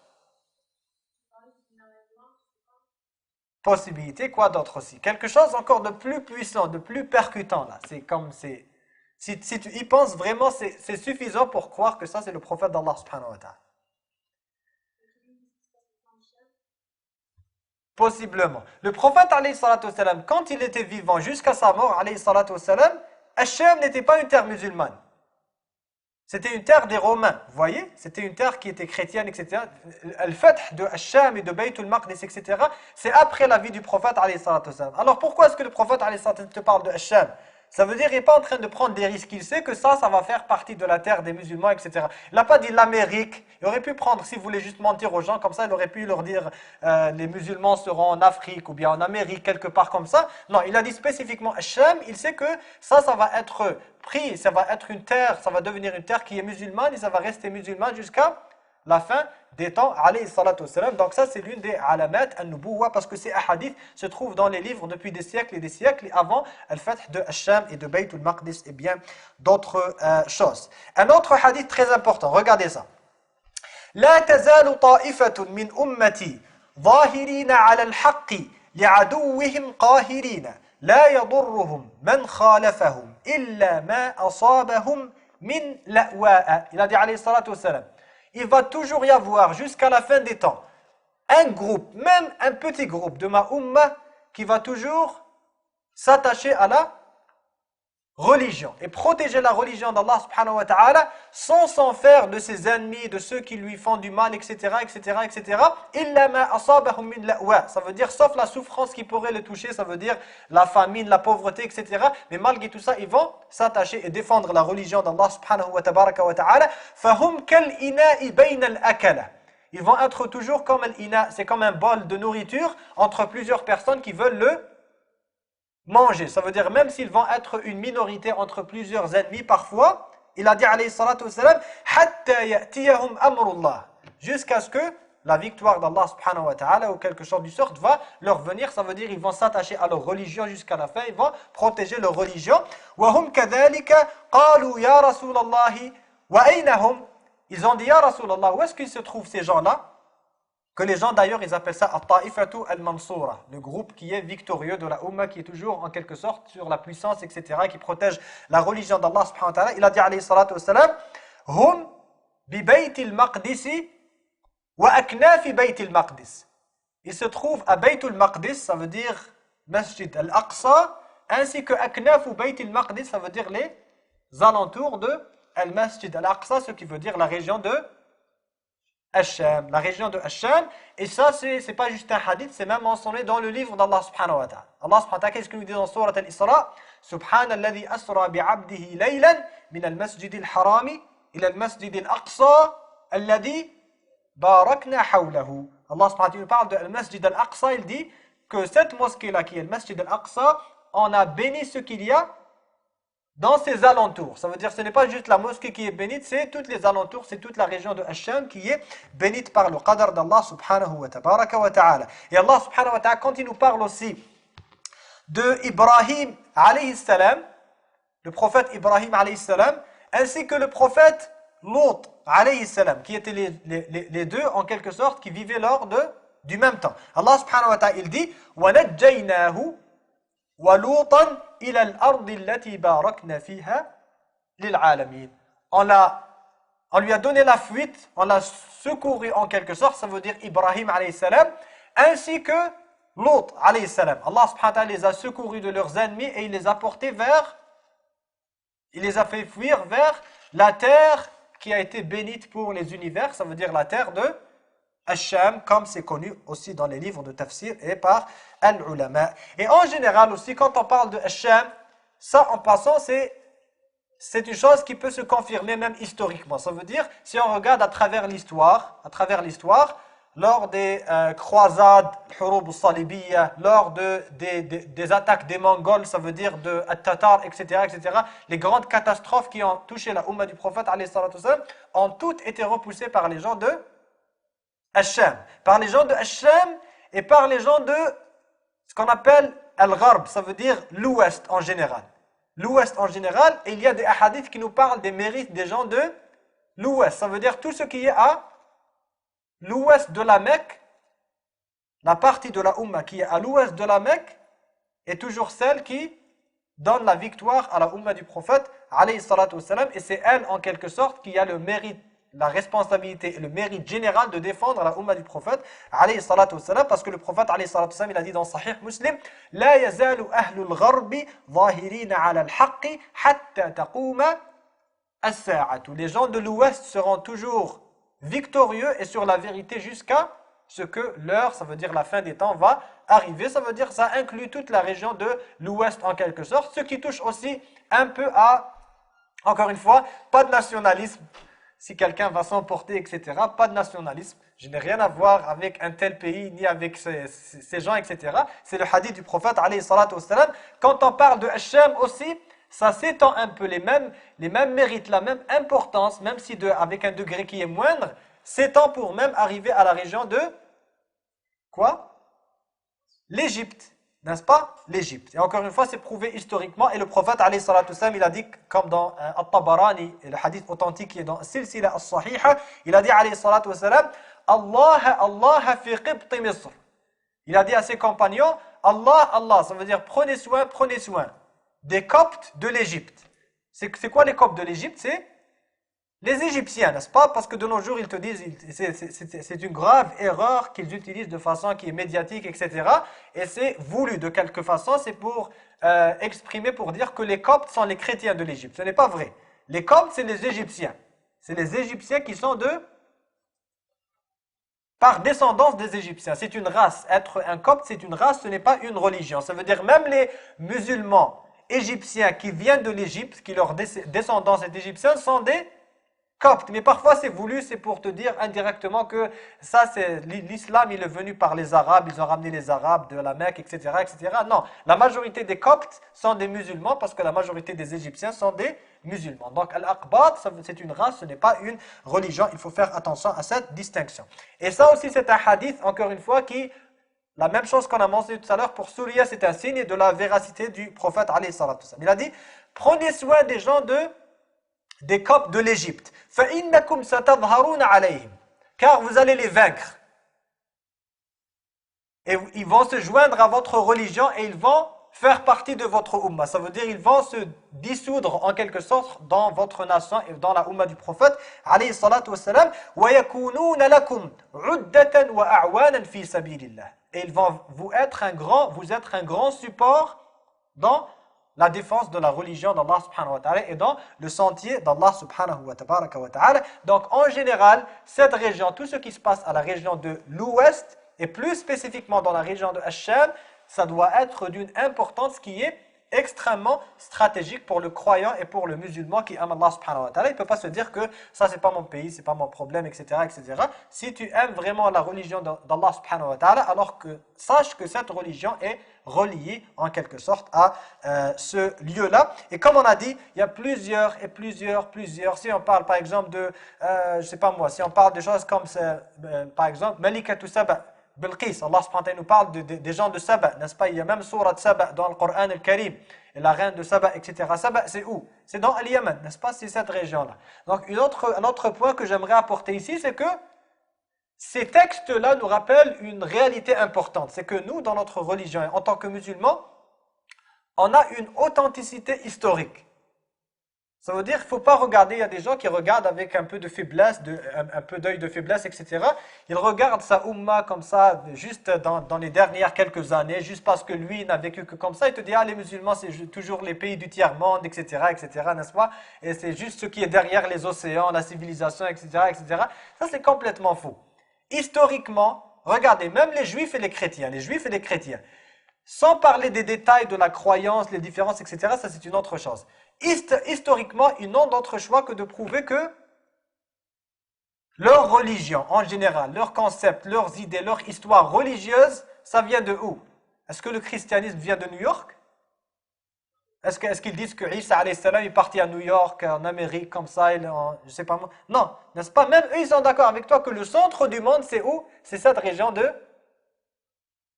Speaker 1: Possibilité, quoi d'autre aussi? Quelque chose encore de plus puissant, de plus percutant là. C'est comme si tu y penses vraiment, c'est suffisant pour croire que ça c'est le prophète d'Allah subhanahu wa ta'ala. Possiblement. Le prophète alayhi salatu wassalam, quand il était vivant jusqu'à sa mort alayhi salatu wassalam, Hacham n'était pas une terre musulmane. C'était une terre des Romains, vous voyez? C'était une terre qui était chrétienne, etc. Al-Fath de Hacham et de Bayt al-Maqdis, etc. C'est après la vie du prophète, alayhi salatu wassalam. Alors pourquoi est-ce que le prophète, alayhi salatu wassalam, te parle de Hacham? Ça veut dire qu'il n'est pas en train de prendre des risques. Il sait que ça va faire partie de la terre des musulmans, etc. Il n'a pas dit l'Amérique. Il aurait pu prendre, s'il voulait juste mentir aux gens, comme ça, il aurait pu leur dire les musulmans seront en Afrique ou bien en Amérique, quelque part comme ça. Non, il a dit spécifiquement Hacham. Il sait que ça va être pris, ça va être une terre, ça va devenir une terre qui est musulmane et ça va rester musulmane jusqu'à la fin des temps, alayhi salatu wassalam. Donc ça, c'est l'une des alamat an-nubuwwa, parce que ces hadiths se trouvent dans les livres depuis des siècles et des siècles, et avant Al-Fath de Hacham et de Bayt al-Maqdis et bien d'autres choses. Un autre hadith très important, regardez ça. لا تزال طائفة من أمتي ظاهرين على الحق لعدوهم قاهرين لا يضرهم من خالفهم إلا ما أصابهم من لأواء. Il a dit alayhi salatu wassalam, il va toujours y avoir jusqu'à la fin des temps un groupe, même un petit groupe de ma umma qui va toujours s'attacher à la religion et protéger la religion d'Allah subhanahu wa ta'ala sans s'en faire de ses ennemis, de ceux qui lui font du mal, etc., etc., etc. Illa ma asabahum min la'wa. Ça veut dire sauf la souffrance qui pourrait le toucher, ça veut dire la famine, la pauvreté, etc. Mais malgré tout ça, ils vont s'attacher et défendre la religion d'Allah subhanahu wa ta'ala. Fahum kal ina'i bayna al-akala. Ils vont être toujours comme al-ina, c'est comme un bol de nourriture entre plusieurs personnes qui veulent le manger. Ça veut dire même s'ils vont être une minorité entre plusieurs ennemis parfois, il a dit alayhi salatu wassalam, hatta ya'tiyahum amrullah, jusqu'à ce que la victoire d'Allah subhanahu wa ta'ala ou quelque chose du sort va leur venir. Ça veut dire ils vont s'attacher à leur religion jusqu'à la fin, ils vont protéger leur religion. Wa hum kadhalika qalu ya Rasulallah wa aynahum. Ils ont dit ya Rasulallah, où est-ce qu'ils se trouvent ces gens-là? Que les gens d'ailleurs ils appellent ça At-Ta'ifatu al-Mansura, le groupe qui est victorieux de la Ummah, qui est toujours en quelque sorte sur la puissance, etc., qui protège la religion d'Allah subhanahu wa ta'ala. Il a dit alayhi salatu wassalam, hum bi bayt al-Maqdisi wa aknafi bayt al-Maqdis. Il se trouve à Bayt al-Maqdis, ça veut dire Masjid al-Aqsa, ainsi que aknaf ou Bayt al-Maqdis, ça veut dire les alentours de al-Masjid al-Aqsa, ce qui veut dire la région de Hacham, la région de Hacham. Et ça, c'est pas juste un hadith, c'est même mentionné dans le livre d'Allah subhanahu wa ta'ala. Allah subhanahu wa ta'ala, qu'est-ce qu'il nous dit dans Surat al-Isra? Subhanalladhi asra bi'abdihi laylan min al-masjid al-harami ila al-masjid al-aqsa alladhi barakna hawlahu. Allah subhanahu wa ta'ala parle de al-masjid al-aqsa, il dit que cette mosquée-là, qui est le masjid al-aqsa, on a béni ce qu'il y a dans ses alentours. Ça veut dire que ce n'est pas juste la mosquée qui est bénite, c'est toutes les alentours, c'est toute la région de Hacham qui est bénite par le qadar d'Allah subhanahu wa ta'ala. Et Allah subhanahu wa ta'ala, quand il nous parle aussi de Ibrahim alayhi salam, le prophète Ibrahim alayhi salam, ainsi que le prophète Lut alayhi salam, qui étaient les deux en quelque sorte qui vivaient lors du même temps. Allah subhanahu wa ta'ala, il dit وَنَجَّيْنَاهُ وَلُوطًا إِلَى الْأَرْضِ الَّتِي بَارَكْنَا فِيهَا لِلْعَالَمِينَ. On lui a donné la fuite, on l'a secouru en quelque sorte, ça veut dire Ibrahim alayhi salam, ainsi que Lut alayhi salam. Allah subhanahu wa ta'ala les a secourus de leurs ennemis et il les a portés il les a fait fuir vers la terre qui a été bénite pour les univers, ça veut dire la terre de Hacham, comme c'est connu aussi dans les livres de tafsir et par al-ulama. Et en général aussi, quand on parle de Hacham, ça en passant, c'est une chose qui peut se confirmer même historiquement. Ça veut dire, si on regarde à travers l'histoire, lors des croisades, hurub al-salibiyya, lors des attaques des Mongols, ça veut dire de At-Tatar, etc., etc., les grandes catastrophes qui ont touché la Ummah du prophète, alayhi salatu wassalam, ont toutes été repoussées par les gens de Hacham, par les gens de Hacham et par les gens de ce qu'on appelle Al-Gharb, ça veut dire l'Ouest en général. L'Ouest en général, et il y a des hadiths qui nous parlent des mérites des gens de l'Ouest. Ça veut dire tout ce qui est à l'Ouest de la Mecque, la partie de la Ummah qui est à l'Ouest de la Mecque est toujours celle qui donne la victoire à la Ummah du prophète, alayhi salatu wassalam, et c'est elle en quelque sorte qui a le mérite, la responsabilité et le mérite général de défendre la Ummah du prophète, alayhi salatu wassalam, parce que le prophète, alayhi salatu wassalam, il a dit dans Sahih Muslim, La yazalu ahlul gharbi zahirina ala al-haqqi hatta taquma as-sa'atu. Les gens de l'ouest seront toujours victorieux et sur la vérité jusqu'à ce que l'heure, ça veut dire la fin des temps, va arriver. Ça veut dire ça inclut toute la région de l'ouest en quelque sorte, ce qui touche aussi un peu à, encore une fois, pas de nationalisme. Si quelqu'un va s'emporter, etc., pas de nationalisme. Je n'ai rien à voir avec un tel pays, ni avec ces gens, etc. C'est le hadith du prophète, alayhi salatu wassalam. Quand on parle de Hacham aussi, ça s'étend un peu, les mêmes mérites, la même importance, même si avec un degré qui est moindre, s'étend pour même arriver à la région de, quoi? L'Égypte. N'est-ce pas? L'Égypte. Et encore une fois, c'est prouvé historiquement. Et le prophète, alayhi salatu wassalam, il a dit, comme dans At-Tabarani, le hadith authentique qui est dans Silsila as-Sahiha, il a dit, alayhi salatu wassalam, Allah fi qibti Misr. Il a dit à ses compagnons, Allah, ça veut dire prenez soin des Coptes de l'Égypte. C'est quoi les Coptes de l'Égypte? C'est les Égyptiens, n'est-ce pas? Parce que de nos jours, ils te disent, c'est une grave erreur qu'ils utilisent de façon qui est médiatique, etc. Et c'est voulu de quelque façon, c'est pour exprimer, pour dire que les Coptes sont les chrétiens de l'Égypte. Ce n'est pas vrai. Les Coptes, c'est les Égyptiens. C'est les Égyptiens qui sont par descendance des Égyptiens. C'est une race. Être un Copte, c'est une race, ce n'est pas une religion. Ça veut dire même les musulmans égyptiens qui viennent de l'Égypte, qui leur descendance est égyptienne, sont des Coptes. Mais parfois c'est voulu, c'est pour te dire indirectement que ça c'est l'islam, il est venu par les Arabes, ils ont ramené les Arabes de la Mecque, etc., etc. Non, la majorité des Coptes sont des musulmans parce que la majorité des Égyptiens sont des musulmans. Donc Al-Aqbat, c'est une race, ce n'est pas une religion. Il faut faire attention à cette distinction. Et ça aussi c'est un hadith, encore une fois, qui, la même chose qu'on a mentionné tout à l'heure, pour Souria, c'est un signe de la véracité du prophète alayhi salatu wassalam. Il a dit, prenez soin des gens des Coptes de l'Égypte. فَإِنَّكُمْ سَتَظْهَرُونَ عَلَيْهِمْ. Car vous allez les vaincre. Et ils vont se joindre à votre religion et ils vont faire partie de votre umma. Ça veut dire ils vont se dissoudre en quelque sorte dans votre nation et dans la umma du prophète alayhi salatu wassalam. وَيَكُونُونَ لَكُمْ عُدَّةً وَأَعْوَانًا فِي سَبِيلِ اللَّهِ. Et ils vont vous être un grand support dans la défense de la religion d'Allah subhanahu wa ta'ala et dans le sentier d'Allah subhanahu wa ta'ala. Donc en général, cette région, tout ce qui se passe à la région de l'ouest et plus spécifiquement dans la région de Hacham, ça doit être d'une importance qui est extrêmement stratégique pour le croyant et pour le musulman qui aime Allah subhanahu wa ta'ala. Il ne peut pas se dire que ça c'est pas mon pays, c'est pas mon problème, etc., etc. Si tu aimes vraiment la religion d'Allah subhanahu wa ta'ala, alors que sache que cette religion est reliée en quelque sorte à ce lieu-là. Et comme on a dit, il y a plusieurs. Si on parle par exemple de, je sais pas moi, si on parle de choses comme par exemple, Malikatu Saba, Bilqis, Allah subhanahu wa ta'ala nous parle des gens de Saba, n'est-ce pas? Il y a même sourate de Saba dans le Coran al-Karim. Et la reine de Saba, etc. Saba, c'est où? C'est dans Al-Yaman, n'est-ce pas? C'est cette région-là. Donc, un autre point que j'aimerais apporter ici, c'est que ces textes-là nous rappellent une réalité importante. C'est que nous, dans notre religion, en tant que musulmans, on a une authenticité historique. Ça veut dire qu'il ne faut pas regarder, il y a des gens qui regardent avec un peu de faiblesse, un peu d'œil de faiblesse, etc. Ils regardent sa umma comme ça, juste dans les dernières quelques années, juste parce que lui n'a vécu que comme ça. Il te dit, ah les musulmans c'est toujours les pays du tiers-monde, etc., n'est-ce pas? Et c'est juste ce qui est derrière les océans, la civilisation, etc., etc. Ça c'est complètement faux. Historiquement, regardez, même les juifs et les chrétiens, sans parler des détails de la croyance, les différences, etc., ça c'est une autre chose. Historiquement, ils n'ont d'autre choix que de prouver que leur religion, en général, leurs concepts, leurs idées, leur histoire religieuse, ça vient de où? Est-ce que le christianisme vient de New York? Est-ce qu'ils disent que Isa alayhi salam est parti à New York, en Amérique, comme ça, je sais pas moi. Non, n'est-ce pas? Même eux, ils sont d'accord avec toi que le centre du monde, c'est où? C'est cette région de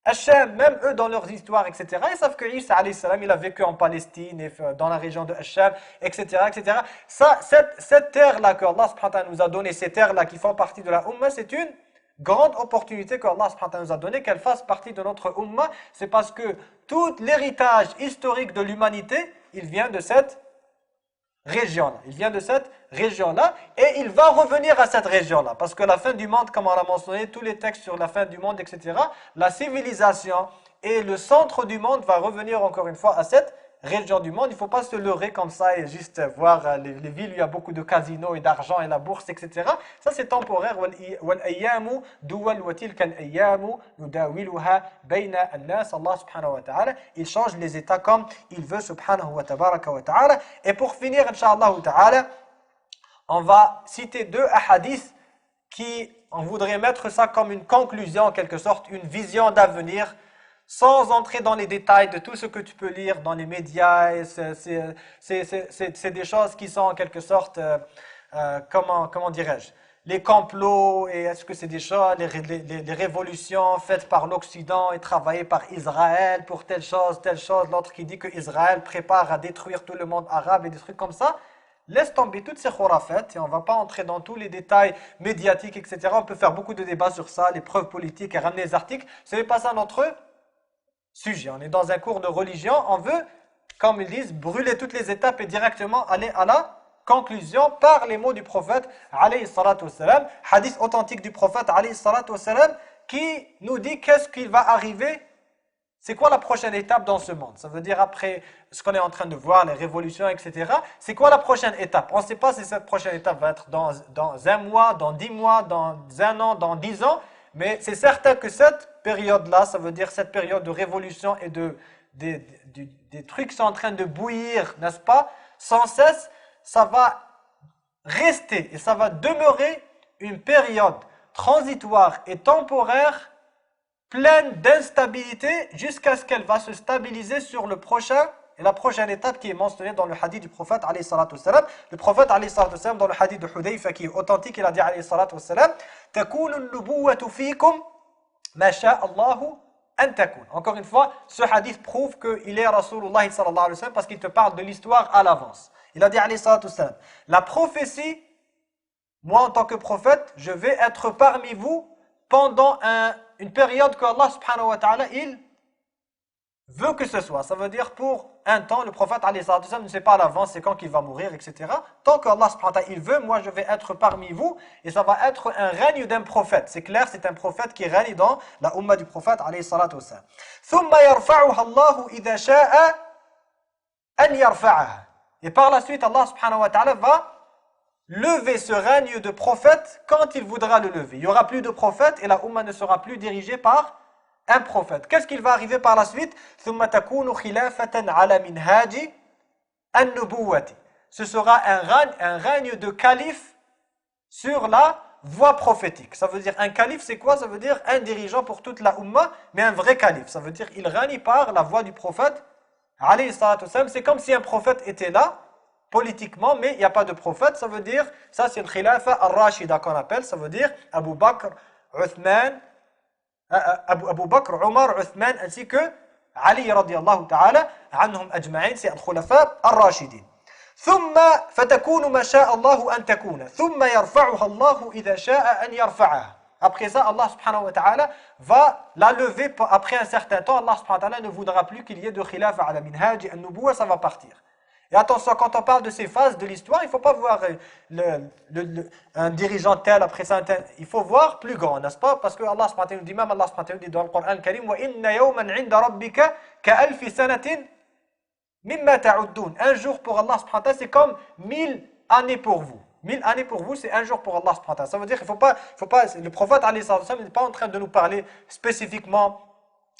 Speaker 1: Hacham, même eux dans leurs histoires, etc. Ils savent que Isa alayhi salam, il a vécu en Palestine, et dans la région de Hacham, etc., etc. Ça, cette terre-là que Allah subhanahu wa ta'ala nous a donnée, ces terres-là qui font partie de la Ummah, c'est une grande opportunité que Allah subhanahu wa ta'ala nous a donnée, qu'elle fasse partie de notre Ummah. C'est parce que tout l'héritage historique de l'humanité, il vient de cette région-là. Il vient de cette région-là et il va revenir à cette région-là. Parce que la fin du monde, comme on l'a mentionné, tous les textes sur la fin du monde, etc., la civilisation et le centre du monde va revenir encore une fois à cette région du monde, il ne faut pas se leurrer comme ça et juste voir les villes où il y a beaucoup de casinos et d'argent et la bourse, etc. Ça, c'est temporaire. وَالْأَيَّامُ دُوَلْ وَتِلْكَ الْأَيَّامُ نُدَاوِلُهَا بَيْنَ النَّاسِ. Allah subhanahu wa ta'ala, il change les états comme il veut subhanahu wa tabaraka wa ta'ala. Et pour finir, incha'Allah ta'ala, on va citer deux hadiths qui, on voudrait mettre ça comme une conclusion en quelque sorte, une vision d'avenir, sans entrer dans les détails de tout ce que tu peux lire dans les médias. C'est des choses qui sont en quelque sorte, comment dirais-je, les complots, et est-ce que c'est des choses, les révolutions faites par l'Occident et travaillées par Israël pour telle chose, l'autre qui dit que Israël prépare à détruire tout le monde arabe et des trucs comme ça. Laisse tomber toutes ces khurafat et on ne va pas entrer dans tous les détails médiatiques, etc. On peut faire beaucoup de débats sur ça, les preuves politiques et ramener les articles. Ce n'est pas ça notre sujet. On est dans un cours de religion. On veut, comme ils disent, brûler toutes les étapes et directement aller à la conclusion par les mots du prophète, alayhi salatu wassalam, hadith authentique du prophète, alayhi salatu wassalam, qui nous dit qu'est-ce qu'il va arriver. C'est quoi la prochaine étape dans ce monde? Ça veut dire après ce qu'on est en train de voir, les révolutions, etc. C'est quoi la prochaine étape? On ne sait pas si cette prochaine étape va être dans un mois, dans 10 mois, dans un an, dans 10 ans. Mais c'est certain que cette période-là, ça veut dire cette période de révolution et des trucs sont en train de bouillir, n'est-ce pas? Sans cesse, ça va rester et ça va demeurer une période transitoire et temporaire pleine d'instabilité jusqu'à ce qu'elle va se stabiliser sur le prochain et la prochaine étape qui est mentionnée dans le hadith du prophète alayhi salatu wassalam. Le prophète alayhi salatu wassalam, dans le hadith de Hudayfa qui est authentique, il a dit alayhi salatu wassalam, takunu an-nubuwwatu fiikum ma sha'a Allahu an takun. Encore une fois, ce hadith prouve qu'il est Rasulullah sallallahu alayhi wa sallam parce qu'il te parle de l'histoire à l'avance. Il a dit alayhi salatu wassalam, la prophétie, moi en tant que prophète, je vais être parmi vous pendant une période que Allah subhanahu wa ta'ala, il veut que ce soit. Ça veut dire pour un temps, le prophète alayhi salatu wassalam ne sait pas à l'avance c'est quand qu'il va mourir, etc. Tant que Allah subhanahu wa ta'ala, il veut, moi je vais être parmi vous et ça va être un règne d'un prophète. C'est clair, c'est un prophète qui règne dans la umma du prophète alayhi salatu wassalam. ثُمَّ يَرْفَعُهَا اللَّهُ إِذَا شَاءَ أَنْ يَرْفَعَهَا. Et par la suite, Allah subhanahu wa ta'ala va lever ce règne de prophète quand il voudra le lever. Il n'y aura plus de prophète et la Ummah ne sera plus dirigée par un prophète. Qu'est-ce qu'il va arriver par la suite? ثُمَّ تَكُونُ خِلَافَةً عَلَى مِنْهَاجِ النُّبُوَّةِ. Ce sera un règne de calife sur la voie prophétique. Ça veut dire un calife, c'est quoi? Ça veut dire un dirigeant pour toute la Ummah, mais un vrai calife. Ça veut dire il règne par la voie du prophète. C'est comme si un prophète était là, politiquement, mais il n'y a pas de prophète. Ça veut dire, ça c'est le khilafa al-Rashida qu'on appelle, ça veut dire Abu Bakr, Uthman, Abu Bakr, Omar, Uthman, ainsi que Ali radiyallahu ta'ala, anhum ajma'in, c'est al-khulafa al-Rashidin. ثم فتكون ما شاء الله أن تكون ثم يرفعها الله إذا شاء أن يرفعها. Après ça, Allah subhanahu wa ta'ala va la lever après un certain temps. Allah subhanahu wa ta'ala ne voudra plus qu'il y ait de khilafa ala minhaj et an-nubuwwa, ça va partir. Et attention, quand on parle de ces phases de l'histoire, il ne faut pas voir un dirigeant tel, après ça, tel. Il faut voir plus grand, n'est-ce pas? Parce que Allah subhanahu wa ta'ala nous dit, même Allah subhanahu wa ta'ala dit dans le Coran al-Karim, وَإِنَّ يَوْمًا عِنْدَ رَبِّكَ كَأَلْفِ سَنَةٍ مِمَّا تَعُدُّونَ. Un jour pour Allah subhanahu wa ta'ala, c'est comme 1000 années pour vous. 1000 années pour vous, c'est un jour pour Allah subhanahu wa ta'ala. Ça veut dire qu'il ne faut pas, le prophète alayhi sallam n'est pas en train de nous parler spécifiquement,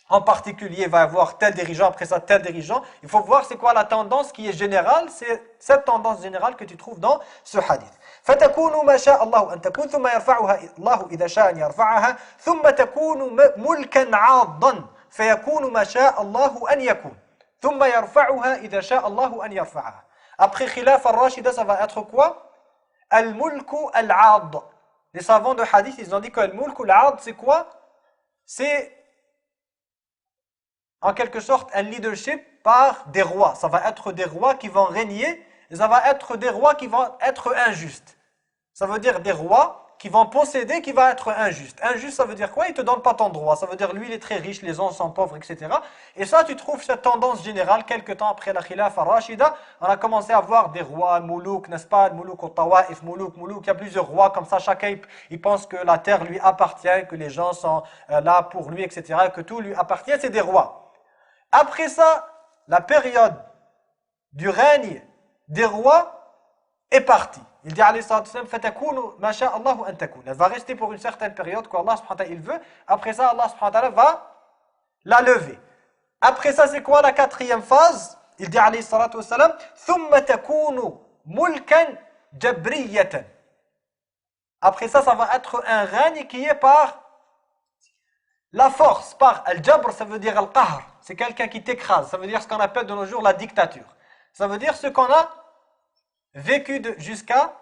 Speaker 1: en particulier, il va y avoir tel dirigeant, après ça tel dirigeant. Il faut voir c'est quoi la tendance qui est générale, c'est cette tendance générale que tu trouves dans ce hadith. فَتَكُونُ مَا شَاءَ اللَّهُ أَن تَكُونَ ثُمَّ يَرْفَعُهَا اللَّهُ إِذَا شَاءَ أَن يَرْفَعَهَا ثُمَّ تَكُونُ مُلْكًا عَاضًا فَيَكُونُ مَا شَاءَ اللَّهُ أَن يَكُونَ ثُمَّ يَرْفَعُهَا إِذَا شَاءَ اللَّهُ أَن يَرْفَعَهَا. Après khilaf al-Rashida, ça va être quoi? Al-mulku al-'ad. Les savants de hadith, ils ont dit que al-mulku al-'ad, c'est quoi? C'est en quelque sorte un leadership par des rois. Ça va être des rois qui vont régner et ça va être des rois qui vont être injustes. Ça veut dire des rois qui vont posséder, qui va être injuste. Injuste, ça veut dire quoi? Il ne te donne pas ton droit. Ça veut dire lui, il est très riche, les gens sont pauvres, etc. Et ça, tu trouves cette tendance générale, quelques temps après la Khilafa Rashida, on a commencé à voir des rois, moulouk, n'est-ce pas? Moulouk au Tawa'if, moulouk. Il y a plusieurs rois comme ça. Chacun, il pense que la terre lui appartient, que les gens sont là pour lui, etc. Que tout lui appartient, c'est des rois. Après ça, la période du règne des rois est partie. Il dit alayhi salatu wassalam fatakunu ma sha Allahu an takun. Elle va rester pour une certaine période qu'Allah subhanahu wa ta'ala il veut. Après ça Allah subhanahu wa ta'ala va la lever. Après ça c'est quoi la quatrième phase? Il dit alayhi salatu wassalam thumma takunu mulkan jabriyatan. Après ça va être un règne qui est par la force, par al-jabr, ça veut dire al-qahr. C'est quelqu'un qui t'écrase. Ça veut dire ce qu'on appelle de nos jours la dictature. Ça veut dire ce qu'on a vécu jusqu'à,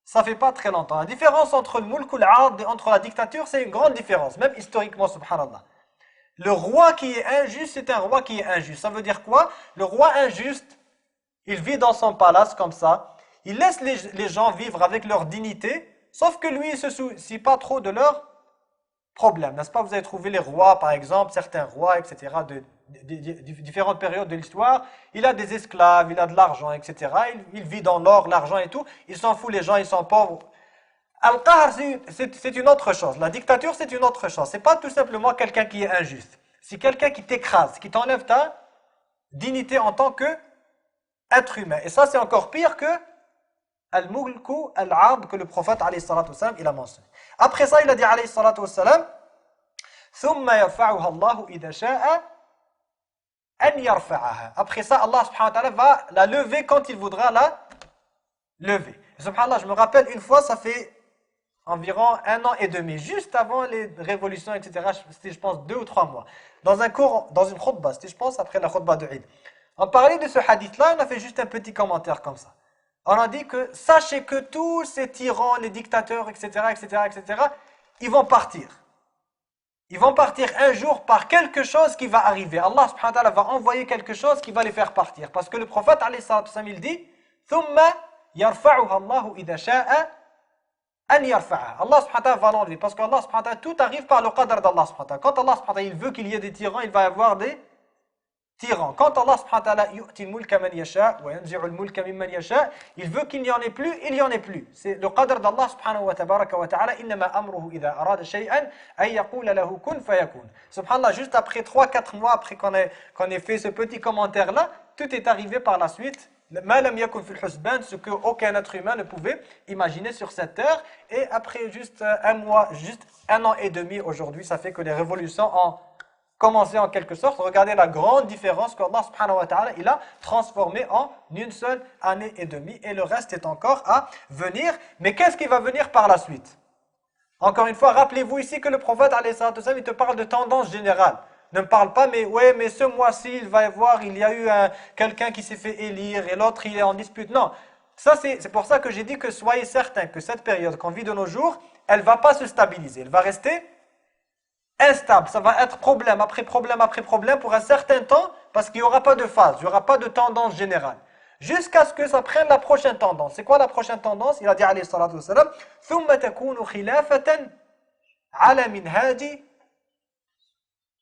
Speaker 1: ça fait pas très longtemps. La différence entre le mulk ou l'ard et entre la dictature, c'est une grande différence, même historiquement, subhanallah. Le roi qui est injuste, c'est un roi qui est injuste. Ça veut dire quoi? Le roi injuste, il vit dans son palace comme ça. Il laisse les gens vivre avec leur dignité, sauf que lui, il se soucie pas trop de leurs problèmes. N'est-ce pas? Vous avez trouvé les rois, par exemple, certains rois, etc., de différentes périodes de l'histoire. Il a des esclaves, il a de l'argent, etc. Il vit dans l'or, l'argent et tout. Il s'en fout, les gens, ils sont pauvres. Al-Qahr, c'est une autre chose. La dictature, c'est une autre chose. C'est pas tout simplement quelqu'un qui est injuste. C'est quelqu'un qui t'écrase, qui t'enlève ta dignité en tant que être humain. Et ça, c'est encore pire que Al-Mulku Al-Ard que le prophète alayhi salatu wassalam, il a mentionné. Après ça, il a dit alayhi salatu wassalam ثُمَّ يَرْفَعُهَا اللَّهُ إِذَا شَاءَ أَنْ يَرْفَعَهَا. Après ça, Allah subhanahu wa ta'ala va la lever quand il voudra la lever. Et subhanallah, je me rappelle une fois, ça fait environ 1 an et demi, juste avant les révolutions, etc. C'était, je pense, 2 ou 3 mois. Dans un cours, dans une khutbah, c'était, je pense, après la khutbah de Eid. On parlait de ce hadith-là, on a fait juste un petit commentaire comme ça. On a dit que, sachez que tous ces tyrans, les dictateurs, etc., etc., etc., ils vont partir. Ils vont partir un jour par quelque chose qui va arriver. Allah subhanahu wa ta'ala va envoyer quelque chose qui va les faire partir. Parce que le prophète, alayhi salatu wassalam, il dit ثُمَّ يَرْفَعُهَا اللَّهُ إِذَا شَاءَ أَنْ يَرْفَعَهَا. Allah subhanahu wa ta'ala va l'enlever. Parce qu'Allah subhanahu wa ta'ala, tout arrive par le qadr d'Allah subhanahu wa ta'ala. Quand Allah subhanahu wa ta'ala, il veut qu'il y ait des tyrans, il va y avoir des tyrans. Quand Allah subhanahu wa ta'ala yu'ti al-mulka man yasha wa yanzi'u al-mulka mimman yasha, il veut qu'il n'y en ait plus, il n'y en ait plus. C'est le qadr d'Allah subhanahu wa ta'ala. Innama amruhu idha arada shay'an ay yaqula lahu kun fayakun. Subhanallah, juste après 3-4 mois après qu'on ait fait ce petit commentaire là, tout est arrivé par la suite. Ma lam yakun fil husban, ce que aucun être humain ne pouvait imaginer sur cette terre. Et après juste 1 mois, juste 1 an et demi aujourd'hui, ça fait que les révolutions ont commencer en quelque sorte. Regardez la grande différence qu'Allah subhanahu wa ta'ala il a transformé en une seule année et demie et le reste est encore à venir. Mais qu'est-ce qui va venir par la suite? Encore une fois, rappelez-vous ici que le prophète alayhi salatu wassalam, il te parle de tendance générale. Ne me parle pas, mais ouais, mais ce mois-ci, il va y avoir, il y a eu quelqu'un qui s'est fait élire et l'autre il est en dispute. Non, ça c'est pour ça que j'ai dit que soyez certains que cette période qu'on vit de nos jours, elle ne va pas se stabiliser, elle va rester instable, ça va être problème après problème après problème pour un certain temps parce qu'il n'y aura pas de phase, il n'y aura pas de tendance générale. Jusqu'à ce que ça prenne la prochaine tendance. C'est quoi la prochaine tendance? Il a dit alayhi salatu wassalam ثُمَّ تَكُونُ خِلَافَةً عَلَى مِنْهَاجِ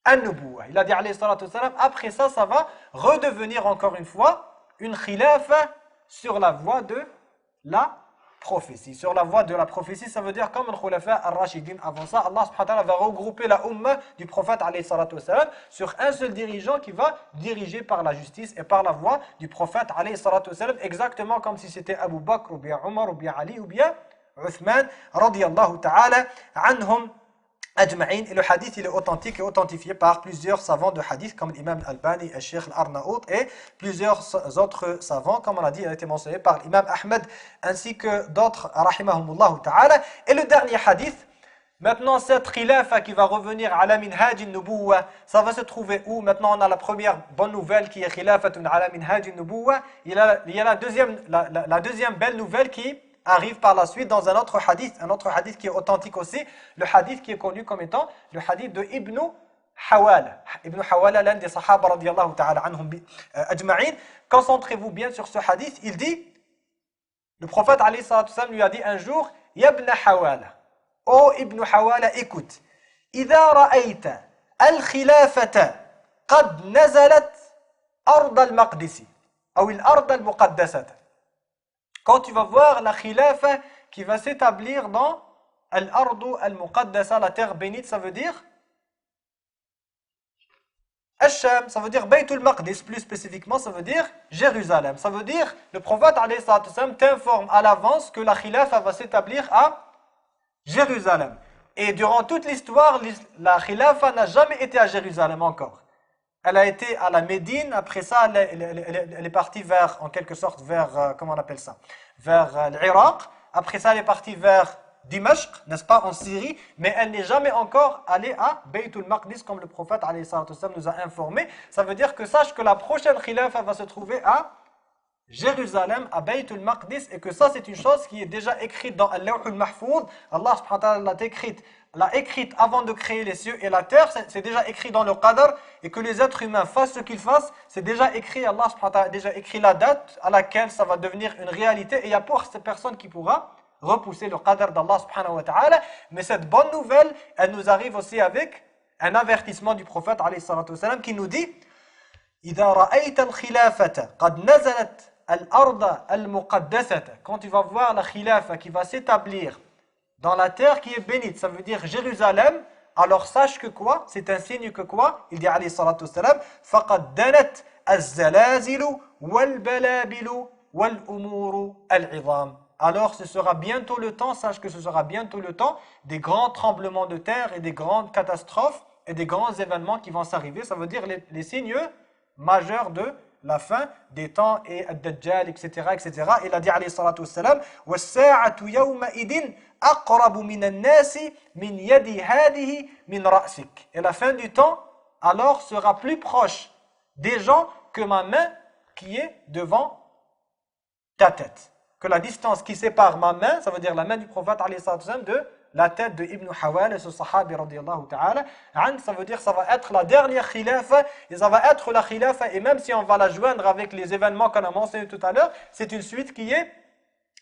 Speaker 1: النُّبُوَّةِ. Il a dit alayhi salatu wassalam, après ça, ça va redevenir encore une fois une khilafa sur la voie de la prophétie. Sur la voie de la prophétie, ça veut dire comme le khulafa al-Rashidin. Avant ça, Allah subhanahu wa ta'ala va regrouper la umma du prophète alayhi salatu wassalam sur un seul dirigeant qui va diriger par la justice et par la voie du prophète alayhi salatu wassalam, exactement comme si c'était Abu Bakr ou bien Omar ou bien Ali ou bien Uthman radiyallahu ta'ala anhum ajma'in. Et le hadith il est authentique et authentifié par plusieurs savants de hadith comme l'imam al-Albani, le Cheikh al-Arnaout et plusieurs autres savants, comme on a dit, il a été mentionné par l'imam Ahmed ainsi que d'autres rahimahumullah ta'ala. Et le dernier hadith, maintenant cette khilafa qui va revenir ala minhaj an-nubuwwa, ça va se trouver où? Maintenant on a la première bonne nouvelle qui est khilafatun ala minhaj an-nubuwwa. Il y a la deuxième belle nouvelle qui arrive par la suite dans un autre hadith qui est authentique aussi, le hadith qui est connu comme étant le hadith de Ibn Hawala. Ibn Hawala, l'un des sahaba radiyallahu ta'ala anhum ajma'in. Concentrez-vous bien sur ce hadith. Il dit, le prophète alayhi salatu wassalam lui a dit un jour, Ya ibn Hawala, ô Ibn Hawala, écoute, إذا رأيت الخلافة قد نزلت أرض المقدس أو الأرض المقدسة. Quand tu vas voir la khilafa qui va s'établir dans Al-Ardu Al-Muqaddasa, la terre bénite, ça veut dire Al-Sham, ça veut dire Baytul Maqdis, plus spécifiquement, ça veut dire Jérusalem. Ça veut dire, le prophète alayhi salatu wassalam t'informe à l'avance que la khilafa va s'établir à Jérusalem. Et durant toute l'histoire, la khilafa n'a jamais été à Jérusalem encore. Elle a été à la Médine, après ça, elle est partie vers, en quelque sorte, vers, comment on appelle ça, vers l'Irak. Après ça, elle est partie vers Dimashq, n'est-ce pas, en Syrie, mais elle n'est jamais encore allée à Baytul Maqdis, comme le prophète alayhi salatu wassalam nous a informé. Ça veut dire que sache que la prochaine khilafa va se trouver à Jérusalem, à Baytul Maqdis, et que ça c'est une chose qui est déjà écrite dans Al-Lawh al-Mahfouz. Allah subhanahu wa ta'ala l'a écrite avant de créer les cieux et la terre, c'est déjà écrit dans le Qadr, et que les êtres humains fassent ce qu'ils fassent, c'est déjà écrit, Allah subhanahu wa ta'ala a déjà écrit la date à laquelle ça va devenir une réalité, et il n'y a pas cette personne qui pourra repousser le Qadr d'Allah subhanahu wa ta'ala. Mais cette bonne nouvelle, elle nous arrive aussi avec un avertissement du prophète alayhi salatu wassalam qui nous dit إِذَا رَأَيْتَ الْخِلَافَةَ قَدْ نَزَلَتْ الْأَرْضَ الْمُقَدَّسَةَ. Quand tu vas voir la khilafa qui va s'établir dans la terre qui est bénite, ça veut dire Jérusalem, alors sache que quoi? C'est un signe que quoi? Il dit alayhi salatu wassalam فَقَدْ دَنَتْ الزَّلَازِلُ وَالْبَلَابِلُ وَالْأُمُورُ الْعِظَامِ. Alors ce sera bientôt le temps, sache que ce sera bientôt le temps des grands tremblements de terre et des grandes catastrophes et des grands événements qui vont s'arriver. Ça veut dire les signes majeurs de la fin des temps et Ad-Dajjal, etc., etc. Il a dit alayhi salatu wassalam وَالسَّاعَةُ يَوْمَئِذٍ أَقْرَبُ مِنَ النَّاسِ مِنْ يَدِ هَذِهِ مِنْ رَأْسِكَ. Et la fin du temps, alors, sera plus proche des gens que ma main qui est devant ta tête. Que la distance qui sépare ma main, ça veut dire la main du prophète alayhi salatu wassalam, de la tête de Ibn Hawal et ce sahabi radiyallahu ta'ala, ça veut dire ça va être la dernière khilafa, et ça va être la khilafa, et même si on va la joindre avec les événements qu'on a mentionnés tout à l'heure, c'est une suite qui est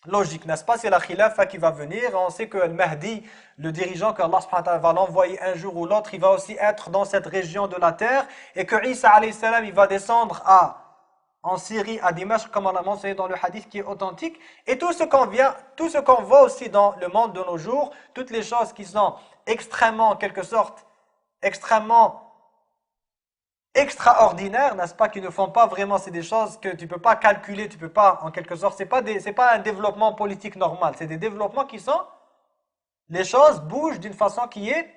Speaker 1: logique, n'est-ce pas? C'est la khilafa qui va venir, on sait que Al-Mahdi, le dirigeant que Allah subhanahu wa ta'ala va l'envoyer un jour ou l'autre, il va aussi être dans cette région de la terre, et que Isa alayhi salam, il va descendre en Syrie, à Dimashq, comme on a mentionné dans le hadith qui est authentique, et tout ce qu'on voit aussi dans le monde de nos jours, toutes les choses qui sont extrêmement, en quelque sorte, extrêmement extraordinaires, n'est-ce pas, qui ne font pas vraiment, c'est des choses que tu ne peux pas calculer, tu peux pas, en quelque sorte, c'est pas un développement politique normal, c'est des développements qui sont, les choses bougent d'une façon qui est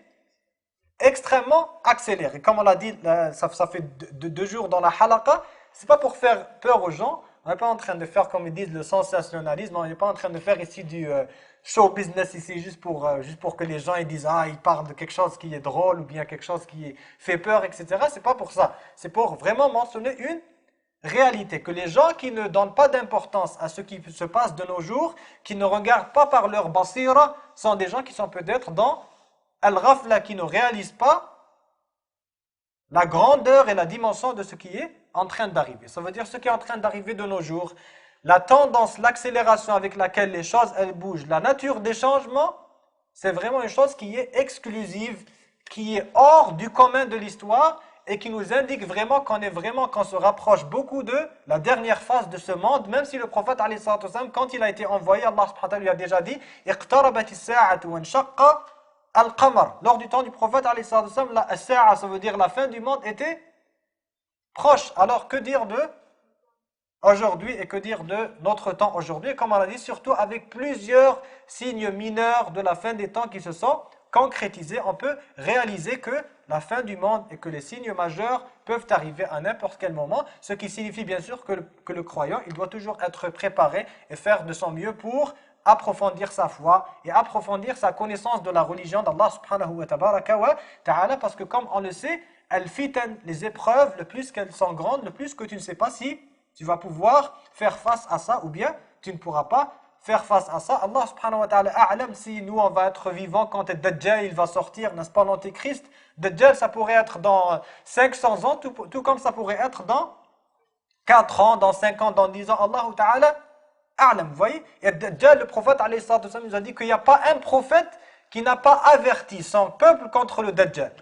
Speaker 1: extrêmement accélérée. Comme on l'a dit, ça fait 2 jours dans la halaqa, c'est pas pour faire peur aux gens, on n'est pas en train de faire, comme ils disent, le sensationnalisme, on n'est pas en train de faire ici du show business ici, juste pour que les gens ils disent, ils parlent de quelque chose qui est drôle, ou bien quelque chose qui fait peur, etc. C'est pas pour ça, c'est pour vraiment mentionner une réalité, que les gens qui ne donnent pas d'importance à ce qui se passe de nos jours, qui ne regardent pas par leur basira, sont des gens qui sont peut-être dans al-ghafla, qui ne réalisent pas la grandeur et la dimension de ce qui est en train d'arriver. Ça veut dire ce qui est en train d'arriver de nos jours, la tendance, l'accélération avec laquelle les choses elles bougent, la nature des changements, c'est vraiment une chose qui est exclusive, qui est hors du commun de l'histoire et qui nous indique vraiment qu'on se rapproche beaucoup de la dernière phase de ce monde, même si le prophète alayhi salatu wassalam, quand il a été envoyé, Allah subhanahu wa ta'ala lui a déjà dit iqtarabat as-sa'atu wa inshaqqa al-qamar. Lors du temps du prophète alayhi salatu wassalam, la as-sa'a, ça veut dire la fin du monde, était proche. Alors que dire de aujourd'hui et que dire de notre temps aujourd'hui? Comme on l'a dit, surtout avec plusieurs signes mineurs de la fin des temps qui se sont concrétisés, on peut réaliser que la fin du monde et que les signes majeurs peuvent arriver à n'importe quel moment, ce qui signifie bien sûr que le croyant, il doit toujours être préparé et faire de son mieux pour approfondir sa foi et approfondir sa connaissance de la religion d'Allah subhanahu wa ta'ala, parce que comme on le sait, al-fitan, les épreuves, le plus qu'elles sont grandes, le plus que tu ne sais pas si tu vas pouvoir faire face à ça ou bien tu ne pourras pas faire face à ça. Allah subhanahu wa ta'ala a'lam si nous on va être vivants quand Dajjal il va sortir, n'est-ce pas, l'antéchrist. Dajjal ça pourrait être dans 500 ans, tout comme ça pourrait être dans 4 ans, dans 5 ans, dans 10 ans. Allah ta'ala a'lam, vous voyez. Et Dajjal, le prophète alayhi salatu wassalam, nous a dit qu'il n'y a pas un prophète qui n'a pas averti son peuple contre le Dajjal.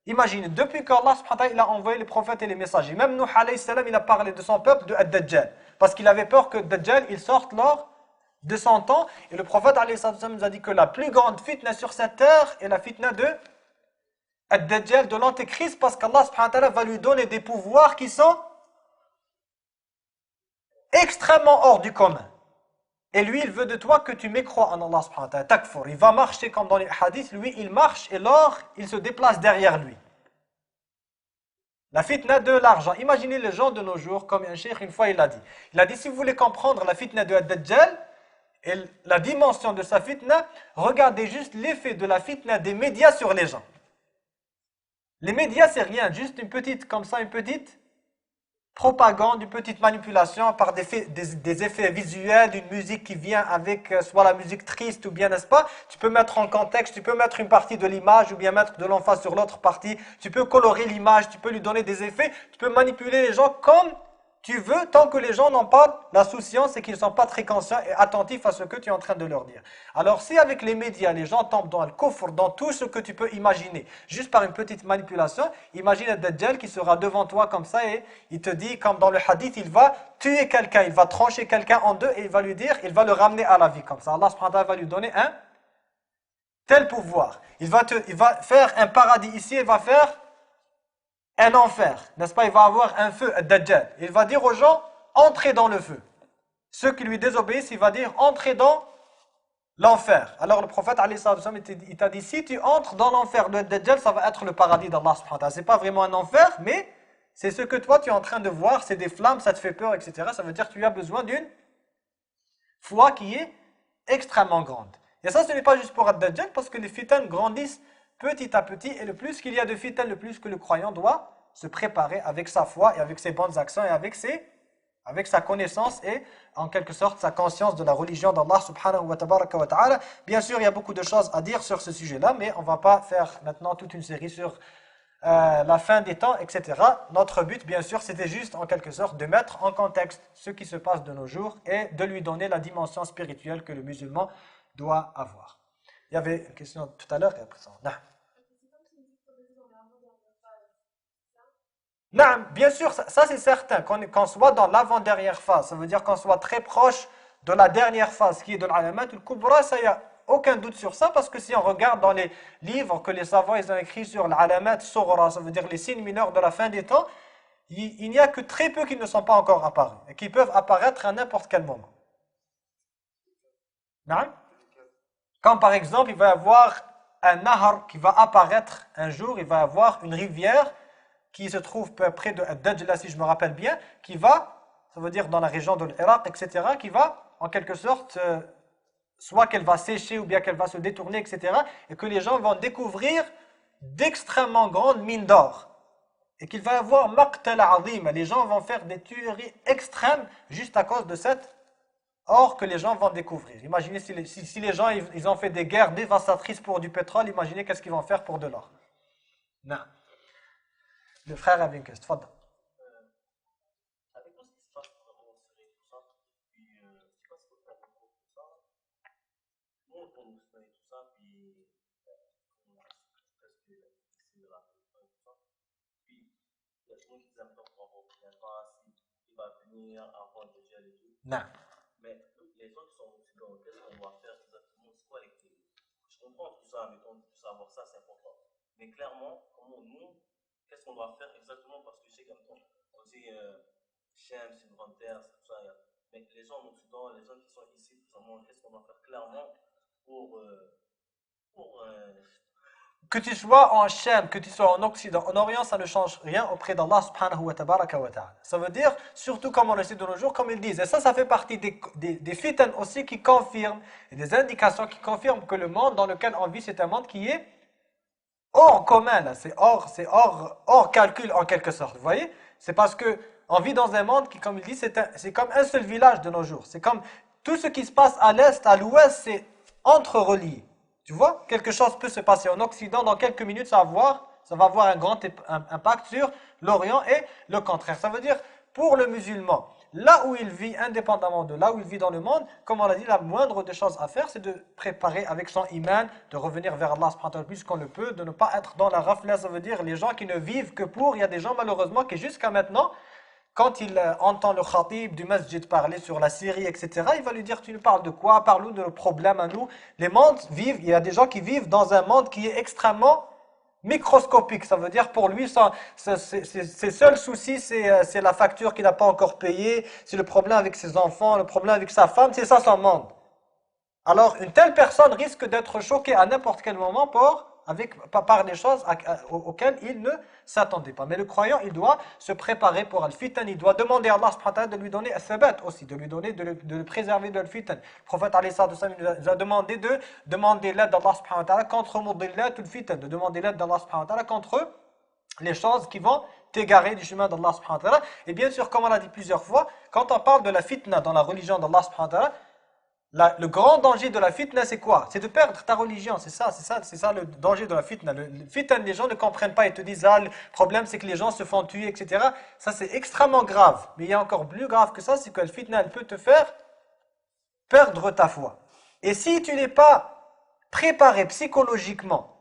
Speaker 1: Imaginez, depuis qu'Allah subhanahu wa ta'ala il a envoyé les prophètes et les messagers, même Nuh alayhi salam, il a parlé de son peuple de Ad-Dajjal, parce qu'il avait peur que Dajjal il sorte lors de son temps, et le prophète alayhi salam nous a dit que la plus grande fitna sur cette terre est la fitna de Ad-Dajjal, de l'Antéchrist, parce qu'Allah subhanahu wa ta'ala va lui donner des pouvoirs qui sont extrêmement hors du commun. Et lui, il veut de toi que tu mécrois en Allah subhanahu wa ta'ala. Takfur. Il va marcher comme dans les hadiths. Lui, il marche et l'or, il se déplace derrière lui. La fitna de l'argent. Imaginez les gens de nos jours, comme un cheikh, une fois, il a dit. Il a dit, si vous voulez comprendre la fitna de Ad-Dajjal, et la dimension de sa fitna, regardez juste l'effet de la fitna des médias sur les gens. Les médias, c'est rien, juste une petite, comme ça, une petite propagande, une petite manipulation par des effets visuels, une musique qui vient avec soit la musique triste ou bien, n'est-ce pas? Tu peux mettre en contexte, tu peux mettre une partie de l'image ou bien mettre de l'emphase sur l'autre partie. Tu peux colorer l'image, tu peux lui donner des effets. Tu peux manipuler les gens comme tu veux tant que les gens n'ont pas la souciance et qu'ils ne sont pas très conscients et attentifs à ce que tu es en train de leur dire. Alors si avec les médias, les gens tombent dans le kufr, dans tout ce que tu peux imaginer, juste par une petite manipulation, imagine un Dajjal qui sera devant toi comme ça et il te dit, comme dans le hadith, il va tuer quelqu'un, il va trancher quelqu'un en deux et il va lui dire, il va le ramener à la vie comme ça. Allah subhanahu wa ta'ala va lui donner un tel pouvoir. Il va faire un paradis ici, il va faire un enfer, n'est-ce pas? Il va avoir un feu, Dajjal. Il va dire aux gens, entrez dans le feu. Ceux qui lui désobéissent, il va dire, entrez dans l'enfer. Alors le prophète, il t'a dit, si tu entres dans l'enfer de Dajjal, ça va être le paradis d'Allah subhanahu wa ta'ala. C'est pas vraiment un enfer, mais c'est ce que toi tu es en train de voir, c'est des flammes, ça te fait peur, etc. Ça veut dire que tu as besoin d'une foi qui est extrêmement grande. Et ça, ce n'est pas juste pour Ad-Dajjal, parce que les fitans grandissent petit à petit, et le plus qu'il y a de fitans, le plus que le croyant doit se préparer avec sa foi et avec ses bonnes actions et avec sa connaissance et en quelque sorte sa conscience de la religion d'Allah subhanahu wa ta'ala. Bien sûr, il y a beaucoup de choses à dire sur ce sujet-là, mais on ne va pas faire maintenant toute une série sur la fin des temps, etc. Notre but, bien sûr, c'était juste en quelque sorte de mettre en contexte ce qui se passe de nos jours et de lui donner la dimension spirituelle que le musulman doit avoir. Il y avait une question tout à l'heure et après ça. Non, bien sûr, ça c'est certain, qu'on soit dans l'avant-dernière phase, ça veut dire qu'on soit très proche de la dernière phase qui est de l'alamat al-kubra, ça y a aucun doute sur ça, parce que si on regarde dans les livres que les savants ils ont écrits sur l'alamat sughra, ça veut dire les signes mineurs de la fin des temps, il n'y a que très peu qui ne sont pas encore apparus, et qui peuvent apparaître à n'importe quel moment. Non? Comme par exemple, il va y avoir un nahar qui va apparaître un jour, il va y avoir une rivière qui se trouve près de Dajjal, si je me rappelle bien, qui va, ça veut dire dans la région de l'Irak, etc., qui va, en quelque sorte, soit qu'elle va sécher ou bien qu'elle va se détourner, etc., et que les gens vont découvrir d'extrêmement grandes mines d'or. Et qu'il va y avoir maqtal azim, les gens vont faire des tueries extrêmes juste à cause de cette or que les gens vont découvrir. Imaginez si les gens ils ont fait des guerres dévastatrices pour du pétrole, imaginez qu'est-ce qu'ils vont faire pour de l'or. Non. Le frère avait une question. Fadda.
Speaker 2: Avec tout ce qui se passe vraiment au Syrie, tout ça, puis je sais pas si vous faites beaucoup tout ça, nous on tourne au Syrie, tout ça, puis on a presque ici de la Palestine, tout ça. Puis il y a des gens qui disent un peu qu'on ne revient pas, s'il va venir avant le gel et tout.
Speaker 1: Non.
Speaker 2: Mais les gens qui sont au Syrie, qu'est-ce qu'on doit faire exactement? C'est quoi les clés? Je comprends tout ça, mettons, savoir ça, c'est important. Mais clairement, comment nous, qu'est-ce qu'on doit faire exactement? Parce que je sais qu'en même temps, on dit Shem, c'est une grande terre, c'est tout ça. Mais les gens en Occident, les gens qui sont ici, qu'est-ce qu'on doit faire clairement pour
Speaker 1: Que tu sois en Cham, que tu sois en Occident, en Orient, ça ne change rien auprès d'Allah subhanahu wa ta'ala. Ça veut dire, surtout comme on le sait de nos jours, comme ils disent. Et ça fait partie des fitan aussi qui confirment, et des indications qui confirment que le monde dans lequel on vit, c'est un monde qui est hors commun, c'est hors calcul en quelque sorte. Vous voyez? C'est parce que on vit dans un monde qui, comme il dit, c'est comme un seul village de nos jours. C'est comme tout ce qui se passe à l'est, à l'ouest, c'est entre-relié. Tu vois? Quelque chose peut se passer en Occident, dans quelques minutes, ça va avoir un grand impact sur l'Orient et le contraire. Ça veut dire, pour le musulman, là où il vit, indépendamment de là où il vit dans le monde, comme on l'a dit, la moindre des choses à faire, c'est de préparer avec son iman, de revenir vers Allah subhanahu wa ta'ala plus qu'on le peut, de ne pas être dans la rafla, ça veut dire les gens qui ne vivent que pour. Il y a des gens malheureusement qui jusqu'à maintenant, quand il entend le khatib du masjid parler sur la Syrie, etc., il va lui dire, tu nous parles de quoi? Parle-nous de nos problèmes à nous. Les mondes vivent, il y a des gens qui vivent dans un monde qui est extrêmement microscopique. Ça veut dire pour lui, ses seuls soucis, c'est la facture qu'il n'a pas encore payée, c'est le problème avec ses enfants, le problème avec sa femme, c'est ça son monde. Alors, une telle personne risque d'être choquée à n'importe quel moment par des choses auxquelles il ne s'attendait pas. Mais le croyant, il doit se préparer pour al-fitan. Il doit demander à Allah subhanahu wa ta'ala de lui donner al-thabat aussi, de lui donner, de le préserver de al-fitan. Le prophète alayhi salatu wassalam, nous a demandé de demander l'aide d'Allah subhanahu wa ta'ala contre mudillat al-fitan, de demander l'aide d'Allah subhanahu wa ta'ala contre les choses qui vont t'égarer du chemin d'Allah subhanahu wa ta'ala. Et bien sûr, comme on l'a dit plusieurs fois, quand on parle de la fitna dans la religion d'Allah subhanahu wa ta'ala, le grand danger de la fitna, c'est quoi? C'est de perdre ta religion, c'est ça le danger de la fitna. Le fitna, les gens ne comprennent pas, ils te disent, ah, le problème c'est que les gens se font tuer, etc. Ça c'est extrêmement grave. Mais il y a encore plus grave que ça, c'est que le fitna, elle peut te faire perdre ta foi. Et si tu n'es pas préparé psychologiquement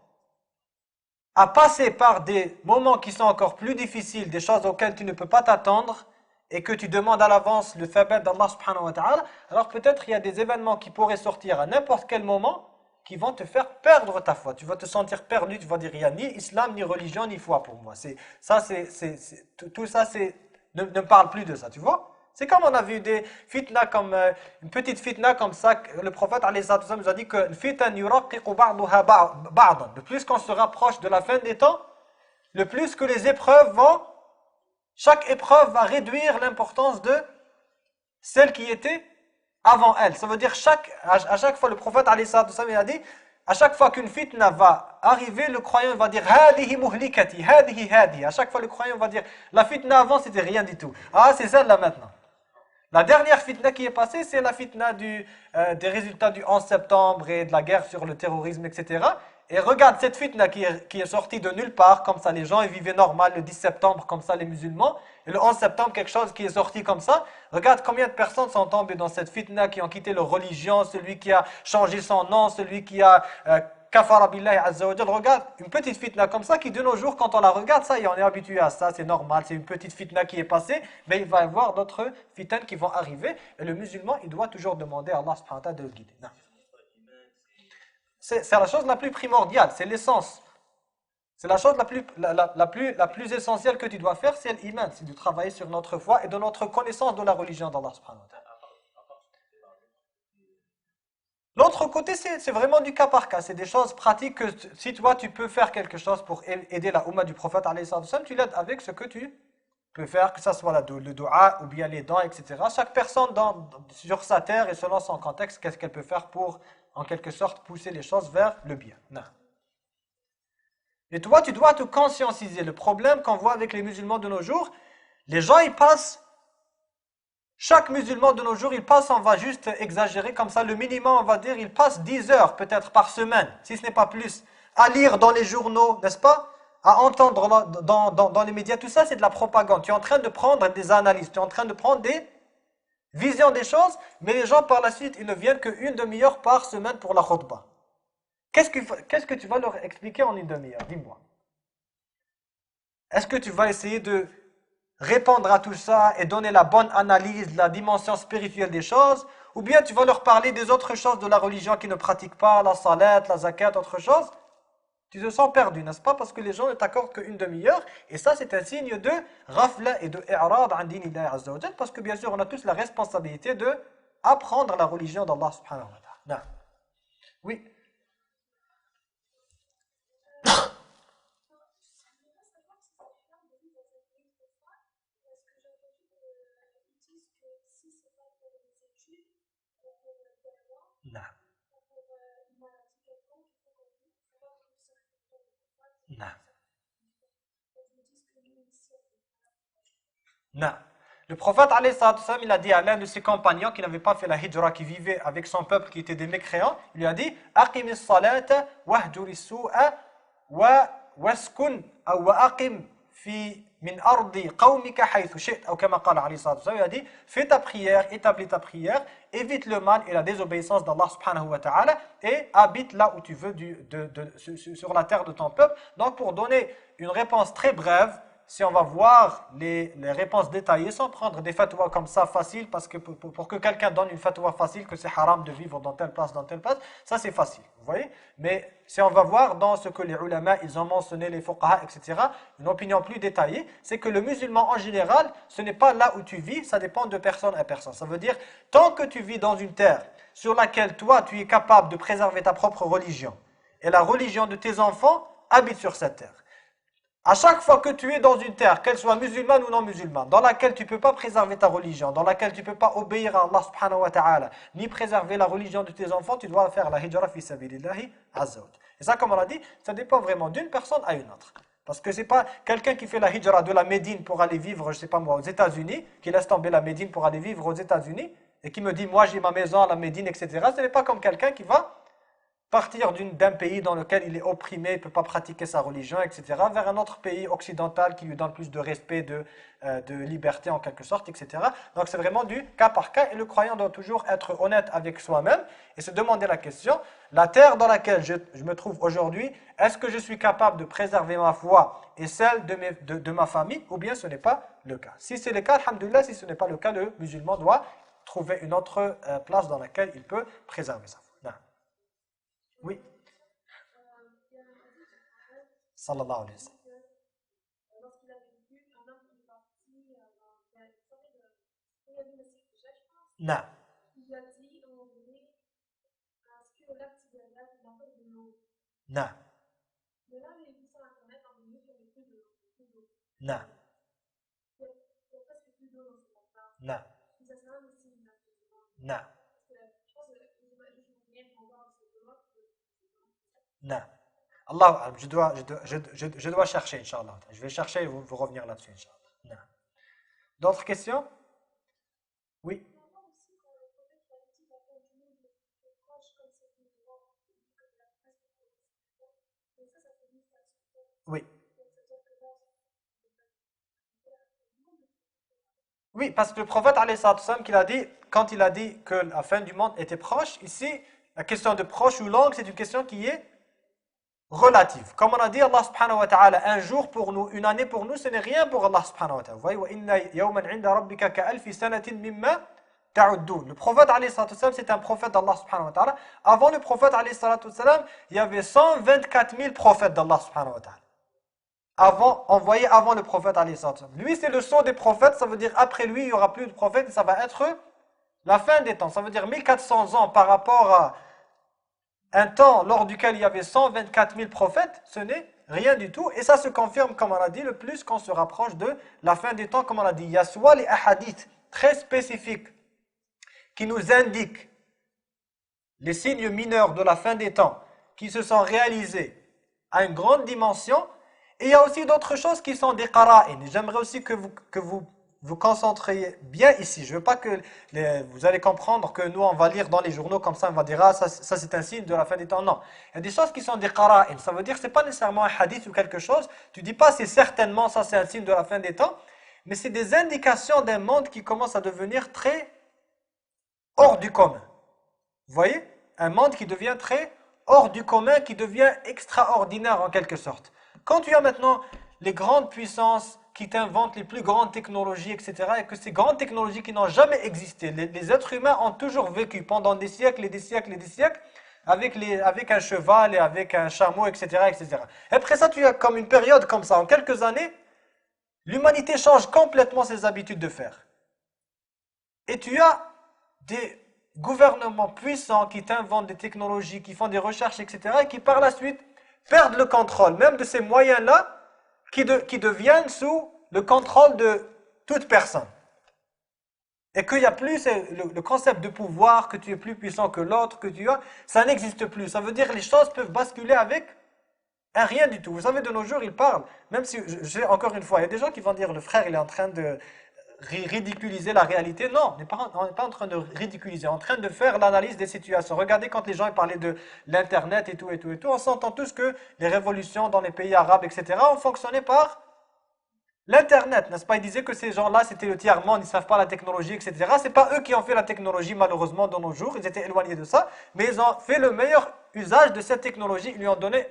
Speaker 1: à passer par des moments qui sont encore plus difficiles, des choses auxquelles tu ne peux pas t'attendre, et que tu demandes à l'avance le thabat d'Allah subhanahu wa ta'ala, alors peut-être il y a des événements qui pourraient sortir à n'importe quel moment qui vont te faire perdre ta foi. Tu vas te sentir perdu, tu vas dire il n'y a ni islam, ni religion, ni foi pour moi. Tout ça, ne me parle plus de ça, tu vois? C'est comme on a vu des fitna, comme une petite fitna comme ça, le prophète alayhi salatu wassalam nous a dit que le fitan yuraqiqu ba'duha ba'dan. Le plus qu'on se rapproche de la fin des temps, le plus que les épreuves chaque épreuve va réduire l'importance de celle qui était avant elle. Ça veut dire à chaque fois, le prophète alayhi salatu wassalam, il a dit, à chaque fois qu'une fitna va arriver, le croyant va dire hadihi muhlikati, hadihi hadi. À chaque fois, le croyant va dire, la fitna avant c'était rien du tout. Ah, c'est celle-là maintenant. La dernière fitna qui est passée, c'est la fitna des résultats du 11 septembre et de la guerre sur le terrorisme, etc. Et regarde cette fitna qui est sortie de nulle part, comme ça les gens ils vivaient normal le 10 septembre, comme ça les musulmans. Et le 11 septembre, quelque chose qui est sorti comme ça. Regarde combien de personnes sont tombées dans cette fitna, qui ont quitté leur religion, celui qui a changé son nom, celui qui a kafara billahi azza wa jal. Regarde, une petite fitna comme ça qui de nos jours, quand on la regarde, ça y est, on est habitué à ça, c'est normal, c'est une petite fitna qui est passée, mais il va y avoir d'autres fitnes qui vont arriver. Et le musulman, il doit toujours demander à Allah subhanahu wa ta'ala de le guider. Non. C'est la chose la plus primordiale, c'est l'essence. C'est la chose la plus essentielle que tu dois faire, c'est l'iman, c'est de travailler sur notre foi et de notre connaissance de la religion d'Allah subhanahu wa ta'ala. L'autre côté, c'est vraiment du cas par cas, c'est des choses pratiques que si toi tu peux faire quelque chose pour aider la Ummah du prophète alayhi sallam, tu l'aides avec ce que tu peux faire, que ce soit le dua ou bien les dons, etc. Chaque personne sur sa terre et selon son contexte, qu'est-ce qu'elle peut faire pour en quelque sorte pousser les choses vers le bien. Non. Et toi, tu dois te conscientiser. Le problème qu'on voit avec les musulmans de nos jours, les gens, ils passent, chaque musulman de nos jours, il passe, on va juste exagérer comme ça, le minimum, on va dire, il passe 10 heures peut-être par semaine, si ce n'est pas plus, à lire dans les journaux, n'est-ce pas? À entendre dans les médias, tout ça, c'est de la propagande. Tu es en train de prendre des analyses, tu es en train de prendre des vision des choses, mais les gens par la suite, ils ne viennent qu'une demi-heure par semaine pour la khutbah. Qu'est-ce que tu vas leur expliquer en une demi-heure? Dis-moi. Est-ce que tu vas essayer de répondre à tout ça et donner la bonne analyse, la dimension spirituelle des choses, ou bien tu vas leur parler des autres choses de la religion qu'ils ne pratiquent pas, la salat, la zakat, autre chose? Tu te sens perdu, n'est-ce pas? Parce que les gens ne t'accordent qu'une demi-heure. Et ça, c'est un signe de rafla et de i'rad an dinillahi azza wa jal. Parce que bien sûr, on a tous la responsabilité de apprendre la religion d'Allah subhanahu wa ta'ala. Oui. Non. Non. Non. Le prophète, alayhi salatu wassalam, il a dit à l'un de ses compagnons qui n'avait pas fait la hijra, qui vivait avec son peuple qui était des mécréants, il lui a dit « Aqimis salata wahjuri su'a waskun wa aqim fi min ardi qawmika haythu shi't » ou kama qala alayhi salatu wassalam, il a dit « Fais ta prière, établis ta prière, évite le mal et la désobéissance d'Allah subhanahu wa ta'ala et habite là où tu veux sur la terre de ton peuple. » Donc pour donner une réponse très brève, si on va voir les réponses détaillées sans prendre des fatwas comme ça faciles, parce que pour que quelqu'un donne une fatwa facile que c'est haram de vivre dans telle place, ça c'est facile, vous voyez. Mais si on va voir dans ce que les ulama, ils ont mentionné, les fuqaha, etc., une opinion plus détaillée, c'est que le musulman en général, ce n'est pas là où tu vis, ça dépend de personne à personne. Ça veut dire, tant que tu vis dans une terre sur laquelle toi, tu es capable de préserver ta propre religion, et la religion de tes enfants habite sur cette terre. À chaque fois que tu es dans une terre, qu'elle soit musulmane ou non musulmane, dans laquelle tu ne peux pas préserver ta religion, dans laquelle tu ne peux pas obéir à Allah subhanahu wa ta'ala, ni préserver la religion de tes enfants, tu dois faire la hijra fi sabilillahi azza wa jalla. Et ça, comme on l'a dit, ça dépend vraiment d'une personne à une autre. Parce que c'est pas quelqu'un qui fait la hijra de la Médine pour aller vivre, je sais pas moi, aux États-Unis, qui laisse tomber la Médine pour aller vivre aux États-Unis, et qui me dit, moi j'ai ma maison à la Médine, etc. Ce n'est pas comme quelqu'un qui va partir d'un pays dans lequel il est opprimé, il ne peut pas pratiquer sa religion, etc., vers un autre pays occidental qui lui donne plus de respect, de liberté en quelque sorte, etc. Donc c'est vraiment du cas par cas, et le croyant doit toujours être honnête avec soi-même et se demander la question, la terre dans laquelle je me trouve aujourd'hui, est-ce que je suis capable de préserver ma foi et celle de ma famille, ou bien ce n'est pas le cas. Si c'est le cas, alhamdoulilah, si ce n'est pas le cas, le musulman doit trouver une autre place dans laquelle il peut préserver sa foi. Oui. Sallallahu alayhi wa sallam.
Speaker 3: Lorsqu'il avait vu un homme qui est parti, il y a une soirée de
Speaker 1: Non.
Speaker 3: il lui a dit, on voulait à ce que l'acte de la apporte de l'eau.
Speaker 1: Non.
Speaker 3: Mais là, il a vu sur Internet, en minute, il n'y avait plus d'eau.
Speaker 1: Non.
Speaker 3: Il y a presque plus d'eau dans ce moment-là.
Speaker 1: Non.
Speaker 3: Ça sert à rien aussi,
Speaker 1: Non.
Speaker 3: parce que je pense que les Ivoiriens vont voir ce que
Speaker 1: Non. Allah, je dois chercher, Inch'Allah. Je vais chercher et vous revenir là-dessus, Inch'Allah. Non. D'autres questions? Oui. Oui. Oui, parce que le prophète, qu'il a dit, quand il a dit que la fin du monde était proche, ici, la question de proche ou longue, c'est une question qui est relative. Comme on a dit, Allah subhanahu wa ta'ala, un jour pour nous, une année pour nous, ce n'est rien pour Allah subhanahu wa ta'ala. Vous voyez, وَإِنَّ يَوْمًا عِنْدَ رَبِّكَ كَأَلْفِ سَنَةٍ مِمَّا تَعُدُّونَ. Le prophète, c'est un prophète d'Allah subhanahu wa ta'ala. Avant le prophète, il y avait 124 000 prophètes d'Allah subhanahu wa ta'ala. Envoyé avant le prophète alayhi salatu wassalam. Lui, c'est le sceau des prophètes, ça veut dire après lui, il n'y aura plus de prophètes, et ça va être la fin des temps. Ça veut dire 1400 ans par rapport à un temps lors duquel il y avait 124 000 prophètes, ce n'est rien du tout. Et ça se confirme, comme on a dit, le plus qu'on se rapproche de la fin des temps, comme on a dit. Il y a soit les hadiths très spécifiques qui nous indiquent les signes mineurs de la fin des temps qui se sont réalisés à une grande dimension. Et il y a aussi d'autres choses qui sont des qara'in. J'aimerais aussi que vous vous concentriez bien ici. Je ne veux pas que vous allez comprendre que nous on va lire dans les journaux comme ça, on va dire ah, ça c'est un signe de la fin des temps. Non, il y a des choses qui sont des qara'in. Ça veut dire que ce n'est pas nécessairement un hadith ou quelque chose. Tu ne dis pas c'est certainement ça c'est un signe de la fin des temps. Mais c'est des indications d'un monde qui commence à devenir très hors du commun. Vous voyez? Un monde qui devient très hors du commun, qui devient extraordinaire en quelque sorte. Quand tu as maintenant les grandes puissances qui t'inventent les plus grandes technologies, etc., et que ces grandes technologies qui n'ont jamais existé, les êtres humains ont toujours vécu pendant des siècles et des siècles et des siècles avec un cheval et avec un chameau, etc., etc. Et après ça, tu as comme une période comme ça, en quelques années, l'humanité change complètement ses habitudes de faire. Et tu as des gouvernements puissants qui t'inventent des technologies, qui font des recherches, etc., et qui par la suite perdent le contrôle, même de ces moyens-là, qui deviennent sous le contrôle de toute personne. Et qu'il n'y a plus le concept de pouvoir, que tu es plus puissant que l'autre, que tu as, ça n'existe plus. Ça veut dire que les choses peuvent basculer avec un rien du tout. Vous savez, de nos jours, ils parlent, même si, encore une fois, il y a des gens qui vont dire, le frère, il est en train de ridiculiser la réalité. Non, on n'est pas en train de ridiculiser, on est en train de faire l'analyse des situations. Regardez quand les gens parlaient de l'internet et tout, on s'entend tous que les révolutions dans les pays arabes, etc. ont fonctionné par l'internet, n'est-ce pas? Ils disaient que ces gens-là, c'était le tiers-monde, ils ne savent pas la technologie, etc. C'est pas eux qui ont fait la technologie, malheureusement, dans nos jours, ils étaient éloignés de ça, mais ils ont fait le meilleur usage de cette technologie, ils lui ont donné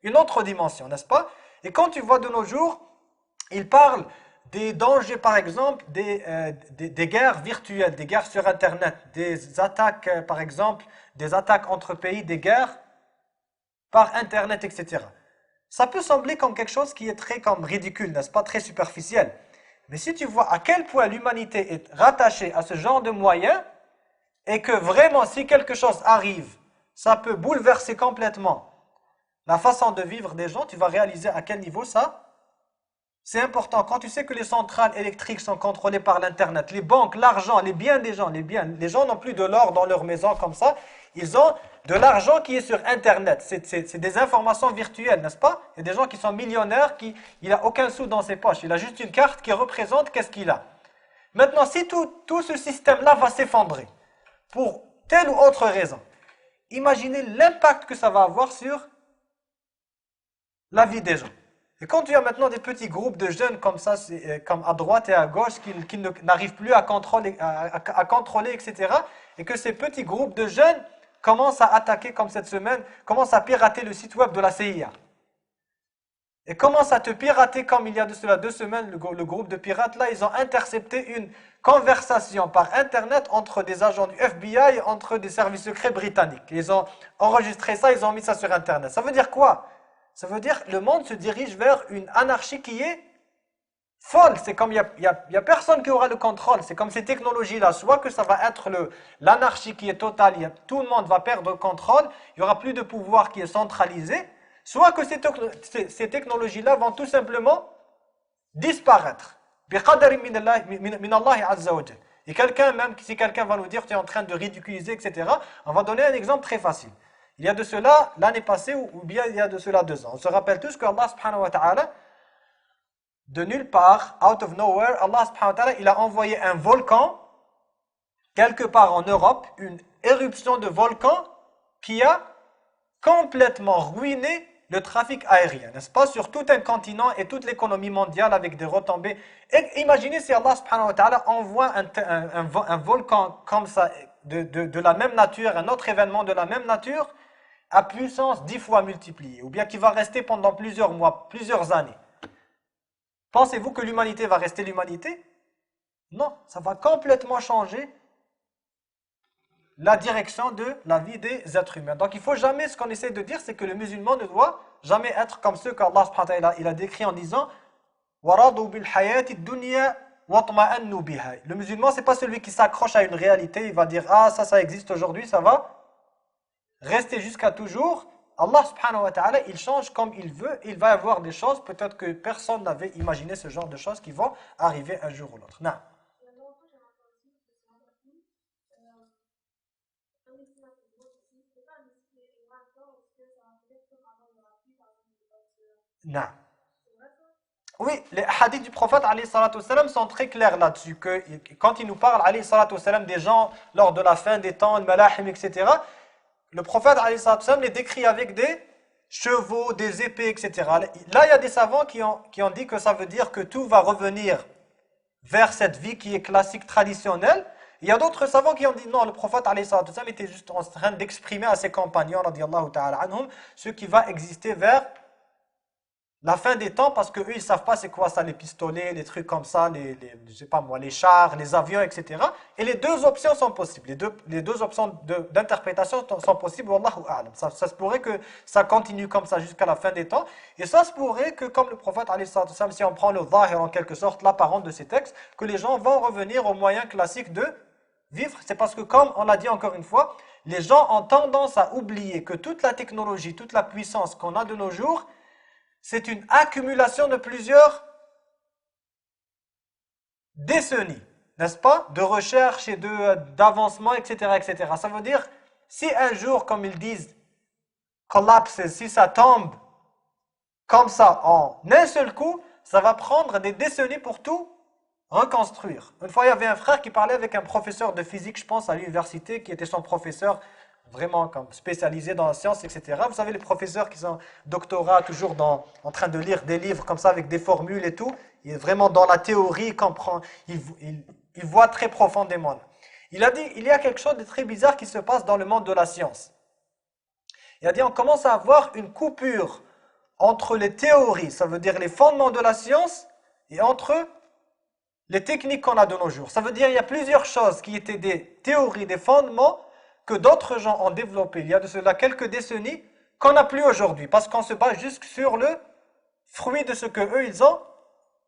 Speaker 1: une autre dimension, n'est-ce pas? Et quand tu vois de nos jours, Il parle des dangers, par exemple, des guerres virtuelles, des guerres sur Internet, des attaques, par exemple, des attaques entre pays, des guerres par Internet, etc. Ça peut sembler comme quelque chose qui est très comme ridicule, n'est-ce pas, très superficiel. Mais si tu vois à quel point l'humanité est rattachée à ce genre de moyens, et que vraiment, si quelque chose arrive, ça peut bouleverser complètement la façon de vivre des gens, tu vas réaliser à quel niveau ça c'est important. Quand tu sais que les centrales électriques sont contrôlées par l'Internet, les banques, l'argent, les biens des gens, les gens n'ont plus de l'or dans leur maison comme ça, ils ont de l'argent qui est sur Internet. C'est des informations virtuelles, n'est-ce pas? Il y a des gens qui sont millionnaires, il n'a aucun sou dans ses poches, il a juste une carte qui représente qu'est-ce qu'il a. Maintenant, si tout ce système-là va s'effondrer, pour telle ou autre raison, imaginez l'impact que ça va avoir sur la vie des gens. Et quand tu as maintenant des petits groupes de jeunes comme ça, comme à droite et à gauche, qui n'arrivent plus à contrôler, etc., et que ces petits groupes de jeunes commencent à attaquer, comme cette semaine, commencent à pirater le site web de la CIA. Et commencent à te pirater, comme il y a de cela 2 semaines, le groupe de pirates, là, ils ont intercepté une conversation par Internet entre des agents du FBI, entre des services secrets britanniques. Ils ont enregistré ça, ils ont mis ça sur Internet. Ça veut dire quoi? Ça veut dire que le monde se dirige vers une anarchie qui est folle. C'est comme il y a personne qui aura le contrôle. C'est comme ces technologies-là. Soit que ça va être l'anarchie qui est totale, tout le monde va perdre le contrôle, il n'y aura plus de pouvoir qui est centralisé. Soit que ces technologies-là vont tout simplement disparaître. Et si quelqu'un va nous dire tu es en train de ridiculiser, etc., on va donner un exemple très facile. Il y a de cela l'année passée ou bien il y a de cela 2 ans. On se rappelle tous que Allah subhanahu wa ta'ala, de nulle part, out of nowhere, Allah subhanahu wa ta'ala, il a envoyé un volcan quelque part en Europe, une éruption de volcan qui a complètement ruiné le trafic aérien, n'est-ce pas, sur tout un continent et toute l'économie mondiale avec des retombées. Et imaginez si Allah subhanahu wa ta'ala envoie un volcan comme ça, de la même nature, un autre événement de la même nature, à puissance 10 fois multipliée, ou bien qui va rester pendant plusieurs mois, plusieurs années. Pensez-vous que l'humanité va rester l'humanité? Non, ça va complètement changer la direction de la vie des êtres humains. Donc il faut jamais, ce qu'on essaie de dire, c'est que le musulman ne doit jamais être comme ceux qu'Allah subhanahu wa ta'ala il a décrit en disant وَرَضُوا بِالْحَيَاةِ الدُّنْيَا وَطْمَأَنُّوا بِهَا. Le musulman, c'est pas celui qui s'accroche à une réalité, il va dire ah ça existe aujourd'hui, ça va rester jusqu'à toujours. Allah subhanahu wa ta'ala, il change comme il veut, il va y avoir des choses peut-être que personne n'avait imaginé ce genre de choses qui vont arriver un jour ou l'autre. Non. Non. Oui, les hadiths du prophète alayhi salatu wassalam sont très clairs là-dessus, que quand il nous parle alayhi salatu wassalam des gens lors de la fin des temps, le malahim, etc., le prophète alayhi salatu wassalam les décrit avec des chevaux, des épées, etc. Là, il y a des savants qui ont dit que ça veut dire que tout va revenir vers cette vie qui est classique, traditionnelle. Il y a d'autres savants qui ont dit non, le prophète alayhi salatu wassalam était juste en train d'exprimer à ses compagnons, radiyallahu ta'ala anhum, ce qui va exister vers la fin des temps, parce qu'eux, ils ne savent pas c'est quoi ça, les pistolets, les trucs comme ça, je sais pas moi, les chars, les avions, etc. Et les 2 options sont possibles. Les deux options d'interprétation sont possibles, wallahu a'lam. Ça se pourrait que ça continue comme ça jusqu'à la fin des temps. Et ça se pourrait que, comme le prophète, alayhi salatu wassalam, si on prend le zahir en quelque sorte, l'apparence de ces textes, que les gens vont revenir aux moyens classiques de vivre. C'est parce que, comme on l'a dit encore une fois, les gens ont tendance à oublier que toute la technologie, toute la puissance qu'on a de nos jours, c'est une accumulation de plusieurs décennies, n'est-ce pas? De recherche et d'avancement, etc., etc. Ça veut dire, si un jour, comme ils disent, collapse, si ça tombe comme ça en un seul coup, ça va prendre des décennies pour tout reconstruire. Une fois, il y avait un frère qui parlait avec un professeur de physique, je pense, à l'université, qui était son professeur vraiment comme spécialisé dans la science, etc. Vous savez, les professeurs qui sont doctorats, toujours en train de lire des livres comme ça, avec des formules et tout, il est vraiment dans la théorie, il comprend, il voit très profondément. Il a dit, il y a quelque chose de très bizarre qui se passe dans le monde de la science. Il a dit, on commence à avoir une coupure entre les théories, ça veut dire les fondements de la science, et entre les techniques qu'on a de nos jours. Ça veut dire qu'il y a plusieurs choses qui étaient des théories, des fondements que d'autres gens ont développés il y a de cela quelques décennies qu'on n'a plus aujourd'hui parce qu'on se base juste sur le fruit de ce que eux ils ont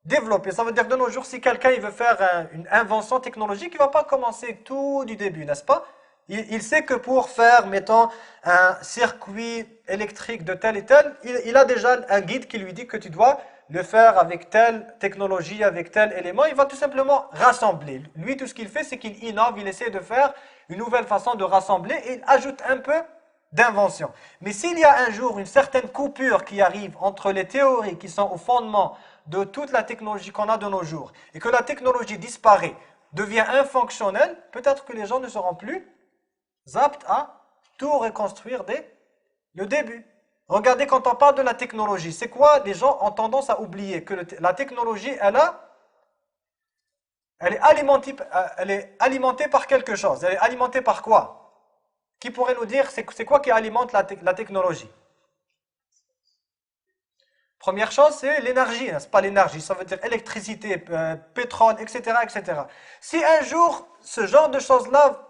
Speaker 1: développé. Ça veut dire que de nos jours, si quelqu'un il veut faire une invention technologique, il ne va pas commencer tout du début, n'est-ce pas? Il sait que pour faire, mettons, un circuit électrique de tel et tel, il a déjà un guide qui lui dit que tu dois le faire avec telle technologie, avec tel élément. Il va tout simplement rassembler. Lui, tout ce qu'il fait, c'est qu'il innove, il essaie de faire une nouvelle façon de rassembler et il ajoute un peu d'invention. Mais s'il y a un jour une certaine coupure qui arrive entre les théories qui sont au fondement de toute la technologie qu'on a de nos jours et que la technologie disparaît, devient infonctionnelle, peut-être que les gens ne seront plus aptes à tout reconstruire dès le début. Regardez, quand on parle de la technologie, c'est quoi? Les gens ont tendance à oublier que la technologie, elle est alimentée par quelque chose. Elle est alimentée par quoi? Qui pourrait nous dire c'est quoi qui alimente la technologie? Première chose, c'est l'énergie. C'est pas l'énergie, ça veut dire électricité, pétrole, etc., etc. Si un jour, ce genre de choses-là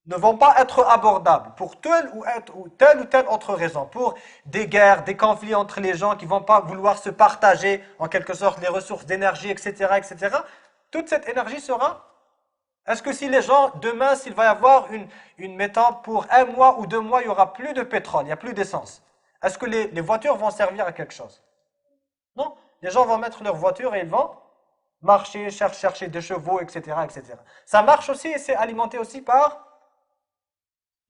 Speaker 1: ne vont pas être abordables pour telle ou telle autre raison, pour des guerres, des conflits entre les gens qui ne vont pas vouloir se partager en quelque sorte les ressources d'énergie, etc., etc., toute cette énergie sera... Est-ce que si les gens, demain, s'il va y avoir mettons, pour 1 mois ou 2 mois, il n'y aura plus de pétrole, il n'y a plus d'essence, est-ce que les voitures vont servir à quelque chose? Non, les gens vont mettre leur voiture et ils vont marcher, chercher des chevaux, etc., etc. Ça marche aussi et c'est alimenté aussi par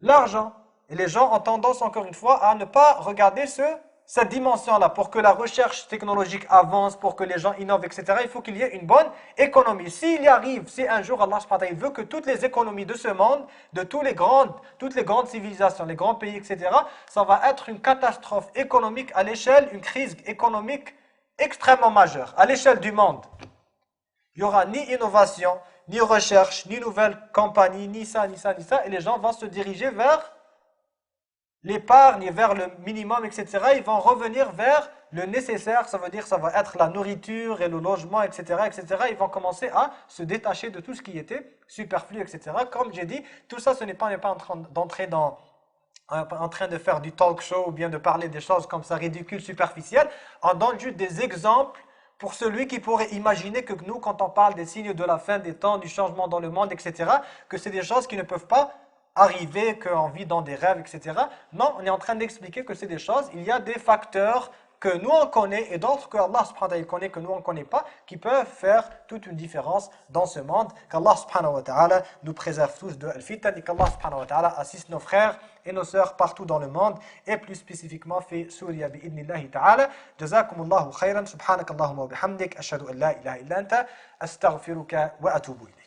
Speaker 1: l'argent. Et les gens ont tendance, encore une fois, à ne pas regarder cette dimension-là. Pour que la recherche technologique avance, pour que les gens innovent, etc., il faut qu'il y ait une bonne économie. S'il y arrive, si un jour Allah subhanahu wa ta'ala veut que toutes les économies de ce monde, de toutes les grandes civilisations, les grands pays, etc., ça va être une catastrophe économique à l'échelle, une crise économique extrêmement majeure, à l'échelle du monde. Il n'y aura ni innovation, ni recherche, ni nouvelles compagnies, ni ça, ni ça, ni ça. Et les gens vont se diriger vers l'épargne, vers le minimum, etc. Ils vont revenir vers le nécessaire. Ça veut dire ça va être la nourriture et le logement, etc., etc. Ils vont commencer à se détacher de tout ce qui était superflu, etc. Comme j'ai dit, tout ça, ce n'est pas en train d'entrer en train de faire du talk show ou bien de parler des choses comme ça ridicules, superficielles. On donne juste des exemples pour celui qui pourrait imaginer que nous, quand on parle des signes de la fin des temps, du changement dans le monde, etc., que c'est des choses qui ne peuvent pas arriver, qu'on vit dans des rêves, etc. Non, on est en train d'expliquer que c'est des choses, il y a des facteurs que nous on connaît et d'autres que Allah subhanahu wa ta'ala connaît, que nous on ne connaît pas, qui peuvent faire toute une différence dans ce monde. Qu'Allah subhanahu wa ta'ala nous préserve tous de al-fitan et qu'Allah subhanahu wa ta'ala assiste nos frères et nos sœurs partout dans le monde et plus spécifiquement fait Souria bi'idnillahi ta'ala. Jazakumullahu khayran, subhanakallahumma wa bihamdik, ashhadu an la ilaha illa anta, astaghfiruka wa atubu ilayk.